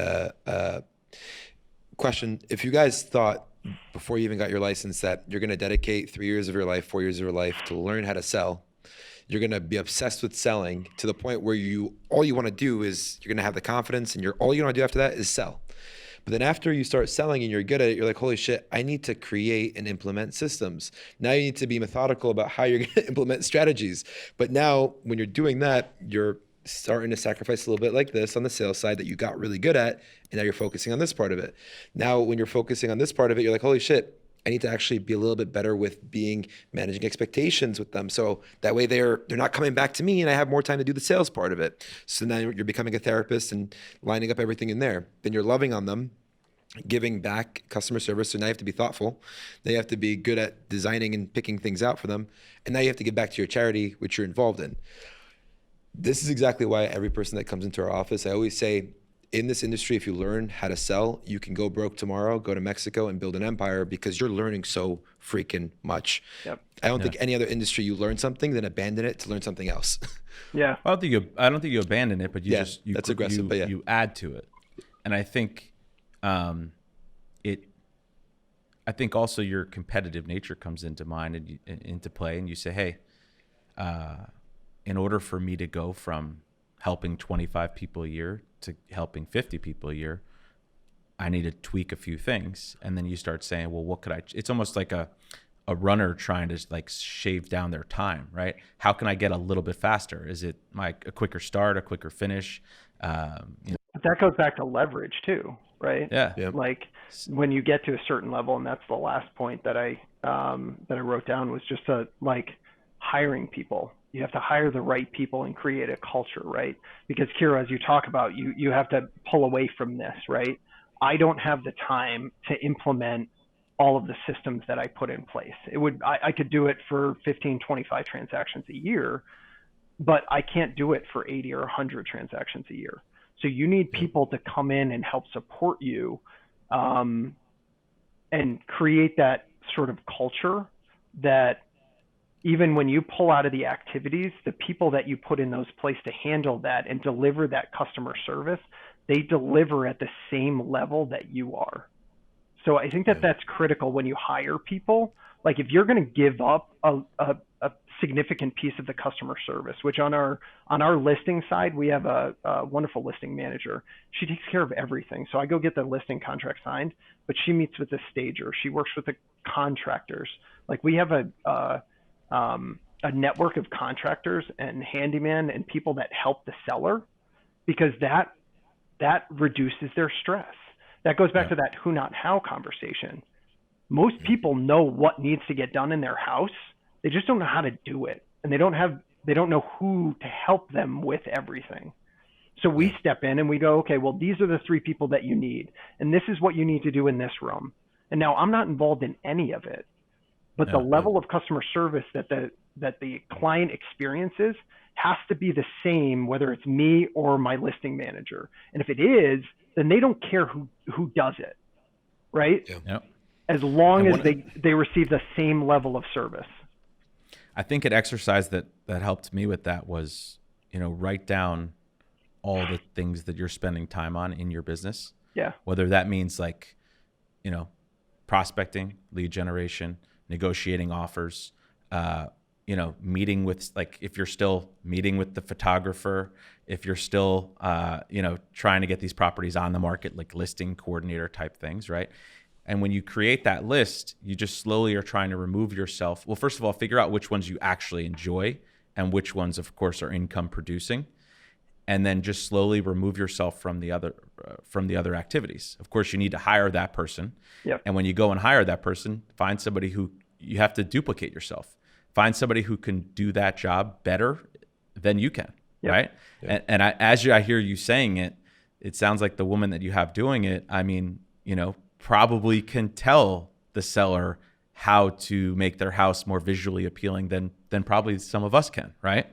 question. If you guys thought before you even got your license that you're going to dedicate 3 years of your life, 4 years of your life to learn how to sell, you're going to be obsessed with selling to the point where all you want to do is you're going to have the confidence, and all you want to do after that is sell. But then after you start selling and you're good at it, you're like, holy shit, I need to create and implement systems. Now you need to be methodical about how you're going to implement strategies. But now when you're doing that, you're starting to sacrifice a little bit like this on the sales side that you got really good at, and now you're focusing on this part of it. Now when you're focusing on this part of it, you're like, holy shit, I need to actually be a little bit better with managing expectations with them. So that way they're not coming back to me and I have more time to do the sales part of it. So now you're becoming a therapist and lining up everything in there. Then you're loving on them, giving back customer service. So now you have to be thoughtful. Now you have to be good at designing and picking things out for them. And now you have to give back to your charity, which you're involved in. This is exactly why every person that comes into our office, I always say, in this industry, if you learn how to sell, you can go broke tomorrow, go to Mexico and build an empire because you're learning so freaking much. Yep. I don't think any other industry you learn something, then abandon it to learn something else. Yeah. I don't think you abandon it, but that's aggressive, but you add to it. And I think I think also your competitive nature comes into mind and into play, and you say, hey, in order for me to go from helping 25 people a year to helping 50 people a year, I need to tweak a few things. And then you start saying, well, what could it's almost like a runner trying to like shave down their time, right? How can I get a little bit faster? Is it a quicker start, a quicker finish? But that goes back to leverage too, right? Yeah. Yep. Like when you get to a certain level, and that's the last point that I wrote down, was just like hiring people. You have to hire the right people and create a culture, right? Because Kira, as you talk about, you have to pull away from this, right? I don't have the time to implement all of the systems that I put in place. I could do it for 15, 25 transactions a year, but I can't do it for 80 or 100 transactions a year. So you need people to come in and help support you and create that sort of culture that even when you pull out of the activities, the people that you put in those places to handle that and deliver that customer service, they deliver at the same level that you are. So I think that's critical when you hire people. Like if you're going to give up a significant piece of the customer service, which on our listing side, we have a wonderful listing manager. She takes care of everything. So I go get the listing contract signed, but she meets with the stager. She works with the contractors. Like we have a network of contractors and handyman and people that help the seller, because that reduces their stress. That goes back to that who not how conversation. Most people know what needs to get done in their house. They just don't know how to do it. And they don't know who to help them with everything. So we step in and we go, okay, well, these are the 3 people that you need. And this is what you need to do in this room. And now I'm not involved in any of it. But the level of customer service that the client experiences has to be the same, whether it's me or my listing manager. And if it is, then they don't care who does it, right? Yeah. As long as they receive the same level of service. I think an exercise that helped me with that was, write down all the things that you're spending time on in your business. Yeah. Whether that means like, prospecting, lead generation, negotiating offers, meeting with, like, if you're still meeting with the photographer, if you're still, trying to get these properties on the market, like listing coordinator type things, right? And when you create that list, you just slowly are trying to remove yourself. Well, first of all, figure out which ones you actually enjoy and which ones, of course, are income producing. And then just slowly remove yourself from the other activities. Of course, you need to hire that person. Yep. And when you go and hire that person, find somebody who you have to duplicate yourself. Find somebody who can do that job better than you can, Yep. right? Yep. And I hear you saying it, it sounds like the woman that you have doing it, probably can tell the seller how to make their house more visually appealing than probably some of us can, right?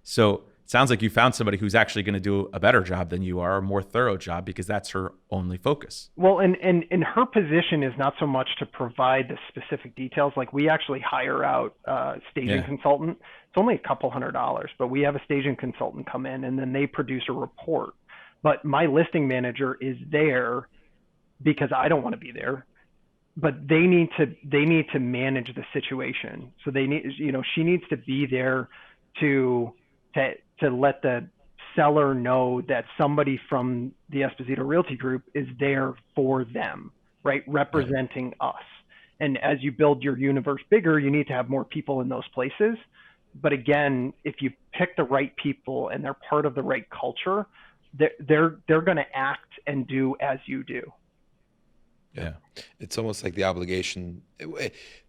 So it sounds like you found somebody who's actually going to do a better job than you are, a more thorough job, because that's her only focus. Well, and her position is not so much to provide the specific details. Like, we actually hire out a staging consultant. It's only a couple $100, but we have a staging consultant come in and then they produce a report. But my listing manager is there because I don't want to be there, but they need to manage the situation. So she needs to be there to let the seller know that somebody from the Esposito Realty Group is there for them, right? Representing us. And as you build your universe bigger, you need to have more people in those places. But again, if you pick the right people and they're part of the right culture, they're going to act and do as you do. Yeah. It's almost like the obligation.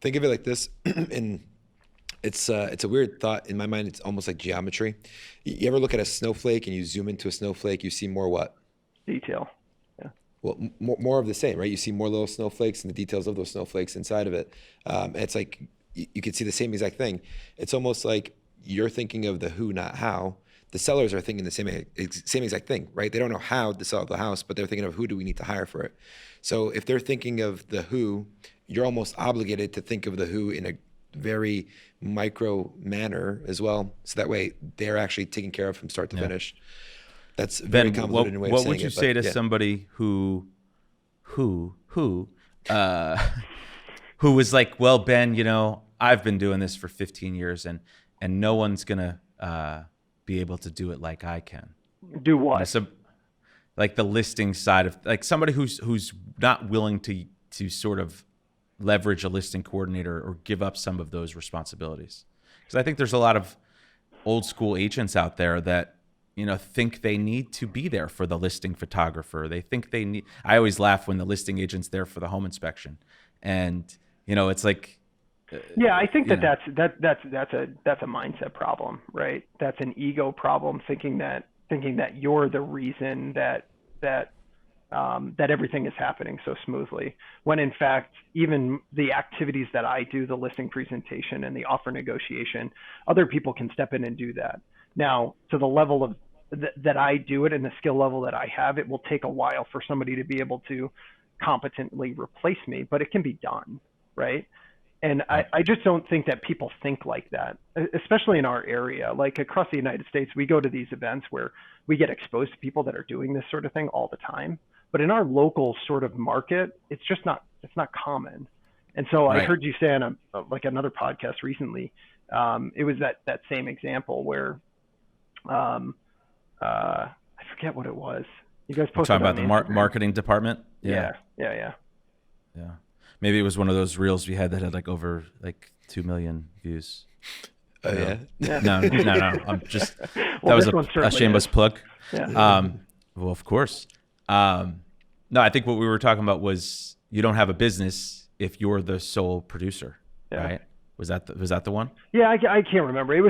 Think of it like this. And it's a weird thought in my mind. It's almost like geometry. You ever look at a snowflake and you zoom into a snowflake, you see more what? Detail. Yeah. Well, more of the same, right? You see more little snowflakes and the details of those snowflakes inside of it. It's like you could see the same exact thing. It's almost like you're thinking of the who, not how. The sellers are thinking the same exact thing, right? They don't know how to sell the house, but they're thinking of who do we need to hire for it. So if they're thinking of the who, you're almost obligated to think of the who in a very micro manner as well. So that way they're actually taken care of from start to finish. That's very convoluted way of saying it. What would you say to somebody who was like, well, Ben, I've been doing this for 15 years and no one's going to be able to do it like I can. Do what? So, like the listing side of, like, somebody who's not willing to sort of leverage a listing coordinator or give up some of those responsibilities. Because I think there's a lot of old school agents out there that, think they need to be there for the listing photographer. They think they need, I always laugh when the listing agent's there for the home inspection. And, it's like, yeah, I think that's a mindset problem, right? That's an ego problem, thinking that you're the reason that everything is happening so smoothly. When in fact, even the activities that I do, the listing presentation and the offer negotiation, other people can step in and do that. Now, to the level of that I do it and the skill level that I have, it will take a while for somebody to be able to competently replace me, but it can be done, right? And I just don't think that people think like that, especially in our area. Like across the United States, we go to these events where we get exposed to people that are doing this sort of thing all the time. But in our local sort of market, it's not common. And so I heard you say on another podcast recently, it was that same example where I forget what it was. You guys posted talking about the marketing department. Yeah. Maybe it was one of those reels we had that had over 2 million views. Oh, yeah? No. I'm just, well, that was a shameless plug. Yeah. Well, of course. No, I think what we were talking about was you don't have a business if you're the sole producer, right? Was that the one? Yeah, I can't remember.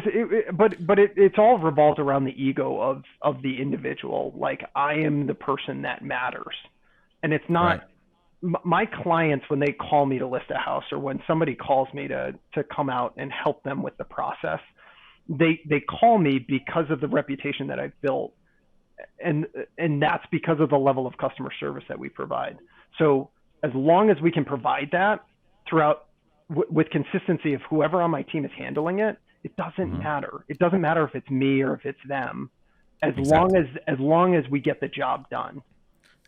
But it's all revolved around the ego of the individual. Like, I am the person that matters, and it's not. Right. My clients, when they call me to list a house or when somebody calls me to come out and help them with the process, they call me because of the reputation that I've built. And that's because of the level of customer service that we provide. So as long as we can provide that throughout with consistency of whoever on my team is handling it, It doesn't matter. It doesn't matter if it's me or if it's them, as Exactly. long as we get the job done.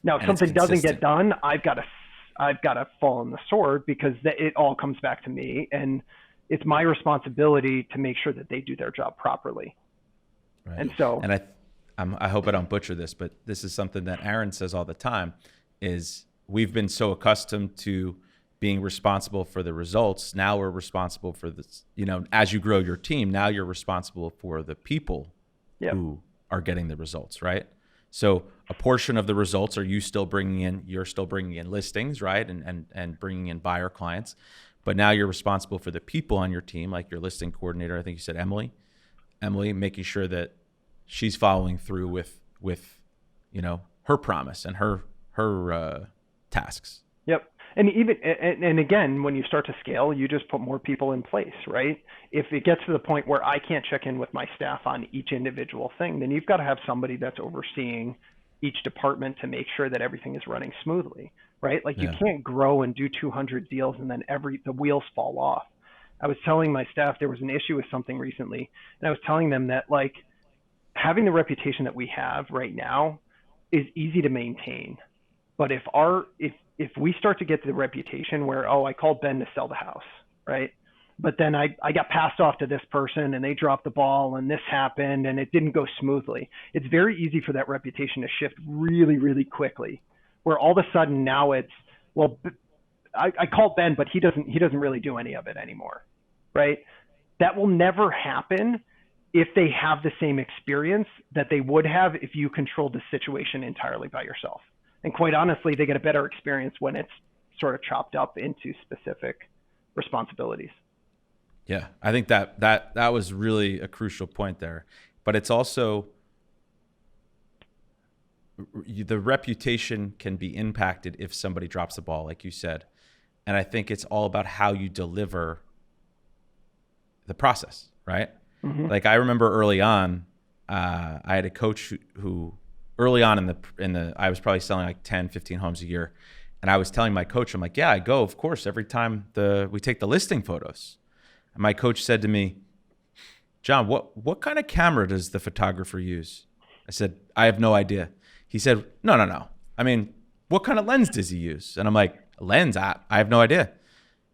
Now, if And it's something doesn't consistent. get done, I've got to fall on the sword, because it all comes back to me, and it's my responsibility to make sure that they do their job properly. Right. And so, And I hope I don't butcher this, but this is something that Aaron says all the time, is we've been so accustomed to being responsible for the results. Now we're responsible for this, as you grow your team, now you're responsible for the people who are getting the results, right? So a portion of the results you're still bringing in listings, right? And bringing in buyer clients. But now you're responsible for the people on your team, like your listing coordinator. I think you said Emily, making sure that she's following through with her promise and her tasks. yep. And again, when you start to scale, you just put more people in place, right? If it gets to the point where I can't check in with my staff on each individual thing, then you've got to have somebody that's overseeing each department to make sure that everything is running smoothly, right? Like you can't grow and do 200 deals and then the wheels fall off. I was telling my staff there was an issue with something recently, and I was telling them that, like, having the reputation that we have right now is easy to maintain. But if we start to get to the reputation where, I called Ben to sell the house, right? But then I got passed off to this person and they dropped the ball and this happened and it didn't go smoothly. It's very easy for that reputation to shift really, really quickly, where all of a sudden now it's, well, I called Ben, but he doesn't really do any of it anymore, right? That will never happen if they have the same experience that they would have if you controlled the situation entirely by yourself. And quite honestly, they get a better experience when it's sort of chopped up into specific responsibilities. Yeah, I think that was really a crucial point there. But it's also, the reputation can be impacted if somebody drops the ball, like you said. And I think it's all about how you deliver the process, right? Mm-hmm. Like I remember early on, I had a coach who early on in the I was probably selling like 10, 15 homes a year. And I was telling my coach, I'm like, yeah, I go, of course, every time we take the listing photos. And my coach said to me, John, what kind of camera does the photographer use? I said, I have no idea. He said, no. I mean, what kind of lens does he use? And I'm like, lens? I have no idea.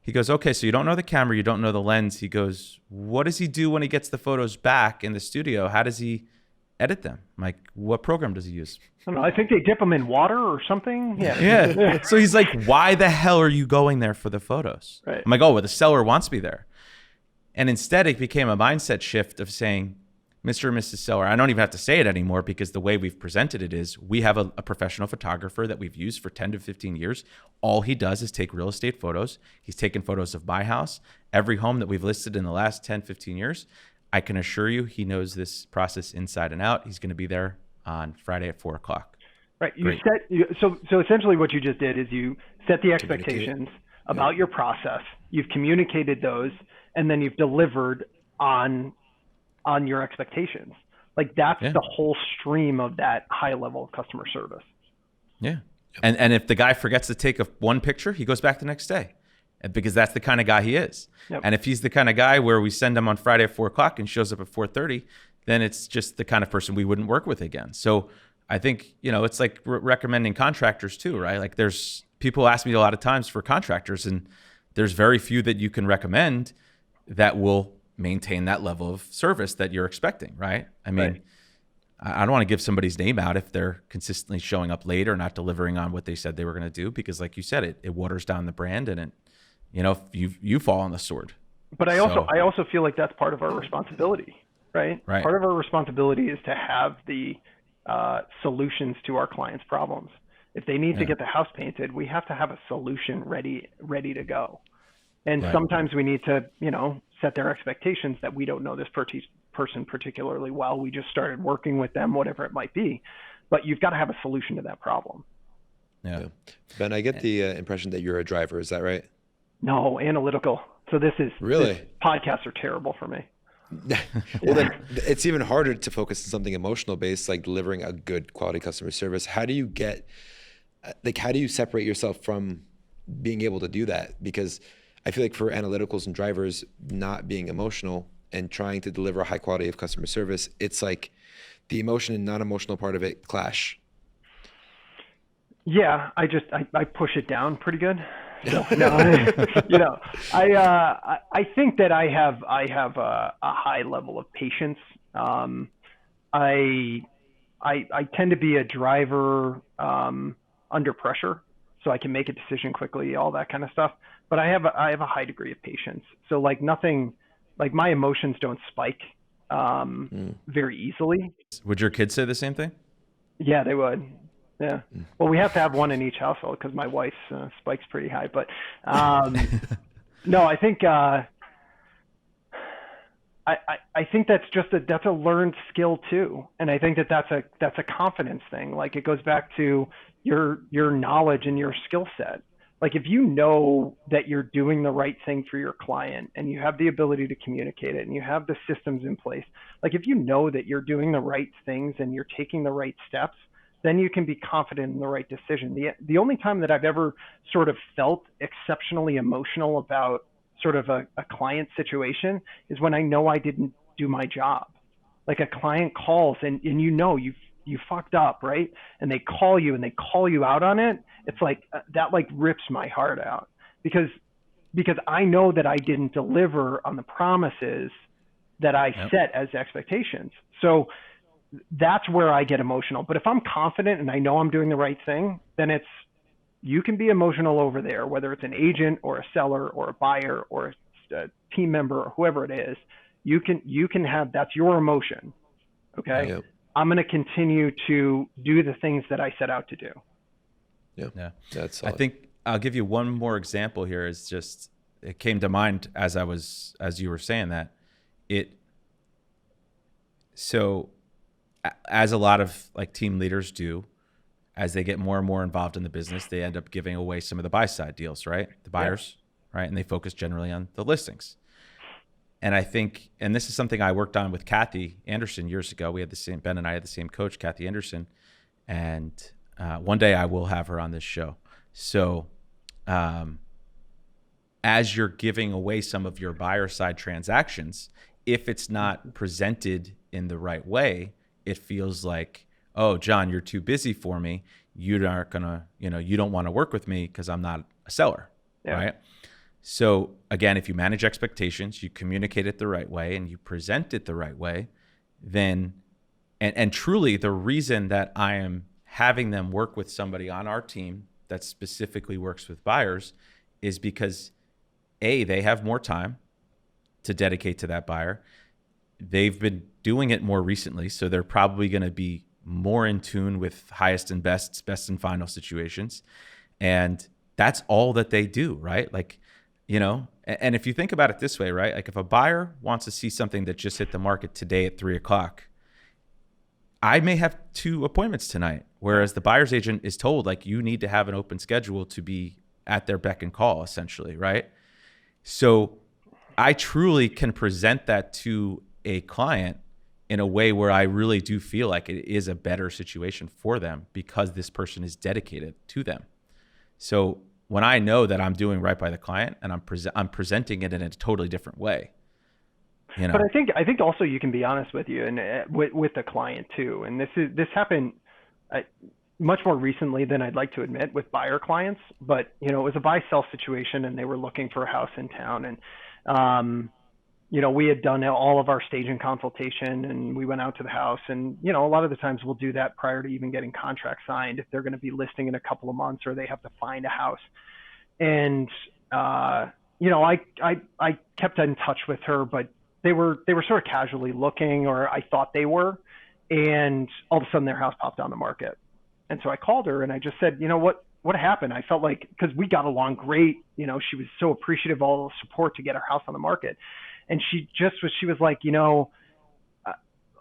He goes, okay, so you don't know the camera, you don't know the lens. He goes, what does he do when he gets the photos back in the studio? How does he edit them? I'm like, what program does he use? I don't know. I think they dip them in water or something. Yeah. So he's like, why the hell are you going there for the photos? Right. I'm like, well, the seller wants me there. And instead it became a mindset shift of saying, Mr. and Mrs. Seller, I don't even have to say it anymore because the way we've presented it is we have a professional photographer that we've used for 10 to 15 years. All he does is take real estate photos. He's taken photos of my house, every home that we've listed in the last 10, 15 years. I can assure you he knows this process inside and out. He's going to be there on Friday at 4:00. Right. So essentially what you just did is you set the expectations about your process. You've communicated those, and then you've delivered on your expectations. Like that's the whole stream of that high level of customer service. Yeah. And if the guy forgets to take one picture, he goes back the next day because that's the kind of guy he is. Yep. And if he's the kind of guy where we send him on Friday at 4:00 and shows up at 4:30, then it's just the kind of person we wouldn't work with again. So I think, it's like recommending contractors too, right? Like there's people ask me a lot of times for contractors, and there's very few that you can recommend that will maintain that level of service that you're expecting, right? I mean, I don't want to give somebody's name out if they're consistently showing up late or not delivering on what they said they were going to do, because like you said, it waters down the brand, and you fall on the sword. But I also feel like that's part of our responsibility, right? Part of our responsibility is to have the solutions to our clients' problems. If they need to get the house painted, we have to have a solution ready to go. And sometimes we need to, set their expectations that we don't know this person particularly well. We just started working with them, whatever it might be. But you've got to have a solution to that problem. Yeah. Ben, I get the impression that you're a driver. Is that right? No, analytical. So Really? Podcasts are terrible for me. Well, then it's even harder to focus on something emotional based, like delivering a good quality customer service. How do you separate yourself from being able to do that? Because I feel like for analyticals and drivers, not being emotional and trying to deliver a high quality of customer service, it's like the emotion and non-emotional part of it clash. Yeah, I push it down pretty good. So, no, you know, I think that I have a high level of patience. I tend to be a driver under pressure, so I can make a decision quickly, all that kind of stuff. But I have a high degree of patience. So like nothing, like my emotions don't spike very easily. Would your kids say the same thing? Yeah, they would. Yeah. Well, we have to have one in each household because my wife's spikes pretty high. But no, I think I think that's just that's a learned skill too, and I think that's a confidence thing. Like it goes back to your knowledge and your skill set. Like if you know that you're doing the right thing for your client and you have the ability to communicate it and you have the systems in place, like if you know that you're doing the right things and you're taking the right steps, then you can be confident in the right decision. The only time that I've ever sort of felt exceptionally emotional about sort of a client situation is when I know I didn't do my job. Like a client calls and you know you fucked up, right? And they call you out on it. It's like that like rips my heart out because I know that I didn't deliver on the promises that I set as expectations. So that's where I get emotional. But if I'm confident and I know I'm doing the right thing, then you can be emotional over there, whether it's an agent or a seller or a buyer or a team member or whoever it is. You can have, that's your emotion. Okay. Yep. I'm going to continue to do the things that I set out to do. Yeah. That's solid. I think I'll give you one more example here. Is just, it came to mind as you were saying that so as a lot of like team leaders do, as they get more and more involved in the business, they end up giving away some of the buy side deals, right? The buyers, right? And they focus generally on the listings. And I think, and this is something I worked on with Kathy Anderson years ago. Ben and I had the same coach, Kathy Anderson. And one day I will have her on this show. So as you're giving away some of your buyer side transactions, if it's not presented in the right way, it feels like, oh, John, you're too busy for me. You aren't gonna, you don't want to work with me because I'm not a seller, right? So again, if you manage expectations, you communicate it the right way, and you present it the right way, then, and truly the reason that I am having them work with somebody on our team that specifically works with buyers is because A, they have more time to dedicate to that buyer. They've been doing it more recently, so they're probably going to be more in tune with highest and best and final situations. And that's all that they do, right? Like, and if you think about it this way, right? Like if a buyer wants to see something that just hit the market today at 3:00, I may have 2 appointments tonight, whereas the buyer's agent is told, like, you need to have an open schedule to be at their beck and call, essentially, right? So I truly can present that to a client in a way where I really do feel like it is a better situation for them because this person is dedicated to them. So when I know that I'm doing right by the client and I'm presenting it in a totally different way, But I think also you can be honest with you and with the client too. And this happened much more recently than I'd like to admit with buyer clients. But it was a buy sell situation, and they were looking for a house in town, and we had done all of our staging consultation, and we went out to the house, and a lot of the times we'll do that prior to even getting contracts signed if they're going to be listing in a couple of months or they have to find a house. And I kept in touch with her, but they were sort of casually looking, or I thought they were, and all of a sudden their house popped on the market. And so I called her and I just said, what happened? I felt like, because we got along great, she was so appreciative of all the support to get our house on the market. And she was like,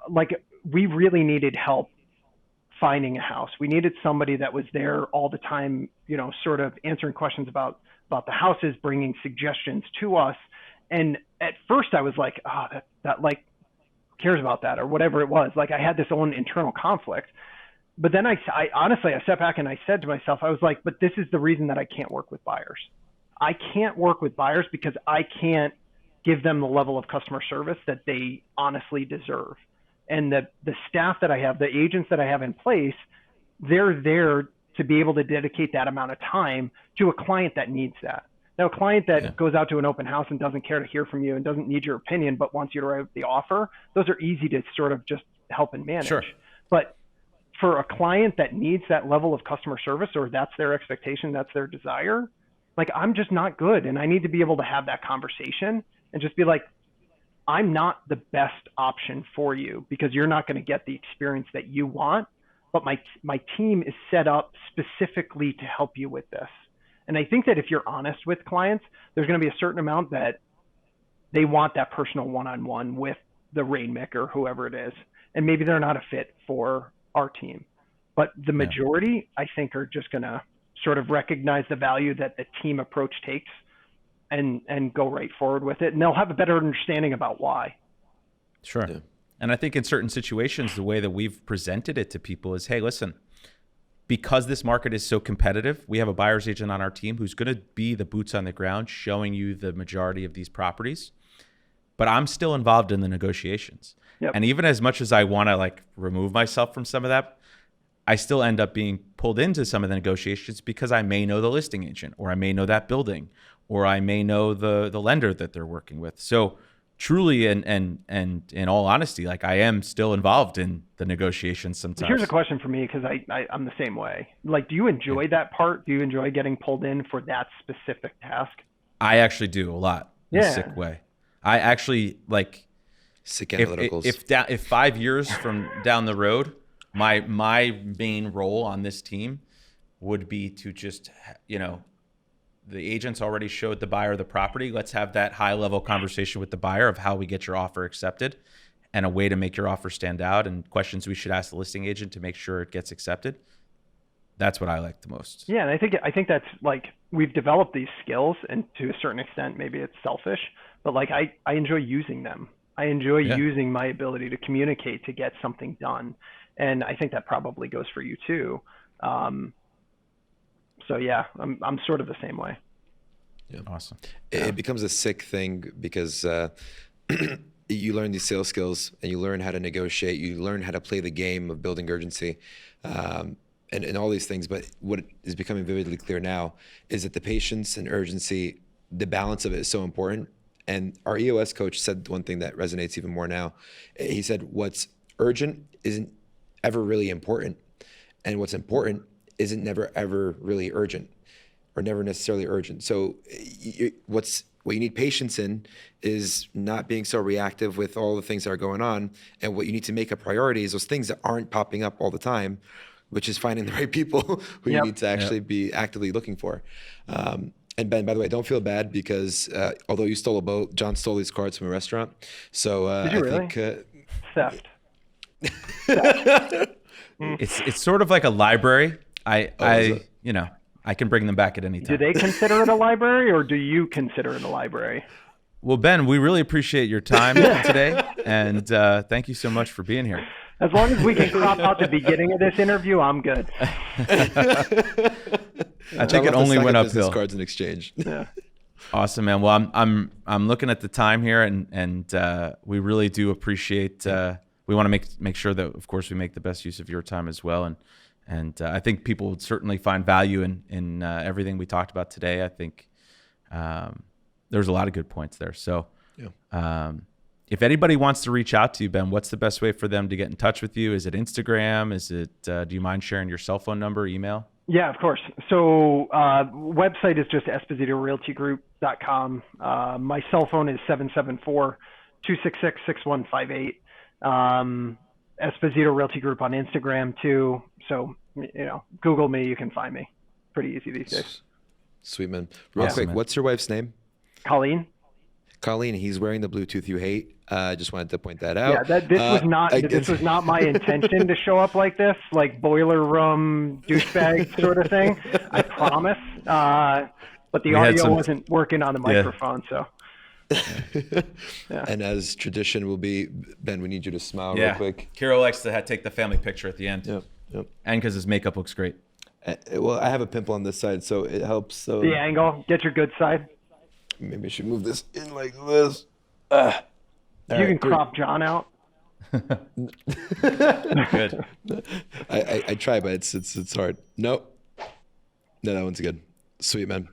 like we really needed help finding a house. We needed somebody that was there all the time, sort of answering questions about the houses, bringing suggestions to us. And at first I was like, that like cares about that or whatever it was. Like I had this own internal conflict. But then I honestly, I sat back and I said to myself, I was like, but this is the reason that I can't work with buyers. I can't work with buyers because I can't give them the level of customer service that they honestly deserve. And the staff that I have, the agents that I have in place, they're there to be able to dedicate that amount of time to a client that needs that. Now, a client that goes out to an open house and doesn't care to hear from you and doesn't need your opinion, but wants you to write the offer, those are easy to sort of just help and manage. Sure. But for a client that needs that level of customer service, or that's their expectation, that's their desire, like, I'm just not good. And I need to be able to have that conversation and just be like, I'm not the best option for you because you're not going to get the experience that you want, but my team is set up specifically to help you with this. And I think that if you're honest with clients, there's going to be a certain amount that they want that personal one-on-one with the rainmaker, whoever it is. And maybe they're not a fit for our team. But the majority, I think, are just going to sort of recognize the value that the team approach takes and go right forward with it. And they'll have a better understanding about why. Sure. Yeah. And I think in certain situations, the way that we've presented it to people is, hey, listen, because this market is so competitive, we have a buyer's agent on our team who's going to be the boots on the ground showing you the majority of these properties. But I'm still involved in the negotiations. Yep. And even as much as I want to like remove myself from some of that, I still end up being pulled into some of the negotiations because I may know the listing agent, or I may know that building, or I may know the lender that they're working with. So truly, and in all honesty, like, I am still involved in the negotiations sometimes. Here's a question for me, because I'm the same way. Like, do you enjoy that part? Do you enjoy getting pulled in for that specific task? I actually do a lot in a sick way. I actually like sick analyticals. If 5 years from down the road, my main role on this team would be to just, the agents already showed the buyer the property. Let's have that high level conversation with the buyer of how we get your offer accepted and a way to make your offer stand out and questions we should ask the listing agent to make sure it gets accepted. That's what I like the most. Yeah. And I think that's like, we've developed these skills, and to a certain extent, maybe it's selfish, but like, I enjoy using them. I enjoy using my ability to communicate to get something done. And I think that probably goes for you too. So yeah, I'm sort of the same way. Yeah. Awesome. It becomes a sick thing because you learn these sales skills and you learn how to negotiate. You learn how to play the game of building urgency and all these things. But what is becoming vividly clear now is that the patience and urgency, the balance of it is so important. And our EOS coach said one thing that resonates even more now. He said, what's urgent isn't ever really important. And what's important isn't never ever really urgent, or never necessarily urgent. So what you need patience in is not being so reactive with all the things that are going on. And what you need to make a priority is those things that aren't popping up all the time, which is finding the right people who you need to actually be actively looking for. And Ben, by the way, don't feel bad because although you stole a boat, John stole these cards from a restaurant. So Did you really? think theft. It's sort of like a library. I can bring them back at any time. Do they consider it a library, or do you consider it a library? Well, Ben, we really appreciate your time today, and thank you so much for being here. As long as we can crop out the beginning of this interview, I'm good. I think it only went uphill. Cards in exchange. Yeah. Awesome, man. Well, I'm looking at the time here, and we really do appreciate. We want to make sure that, of course, we make the best use of your time as well, and I think people would certainly find value in everything we talked about today. I think there's a lot of good points there. So, if anybody wants to reach out to you, Ben, what's the best way for them to get in touch with you? Is it Instagram? Is it? Do you mind sharing your cell phone number, email? Yeah, of course. So website is just EspositoRealtyGroup.com. My cell phone is 774-266-6158. Esposito Realty Group on Instagram too. So, Google me, you can find me. Pretty easy these days. Sweet, man. Real quick, what's your wife's name? Colleen. Colleen, he's wearing the Bluetooth you hate. I just wanted to point that out. Yeah, this was not my intention to show up like this, like boiler room douchebag sort of thing. I promise. But the audio wasn't working on the microphone, so. Yeah. And as tradition will be, Ben, we need you to smile real quick. Kiro likes to take the family picture at the end. Yep. And because his makeup looks great. Well, I have a pimple on this side, so it helps. So the angle, get your good side. Maybe I should move this in like this. You can crop John out. Good. I try, but it's hard. Nope. No, that one's good. Sweet, man.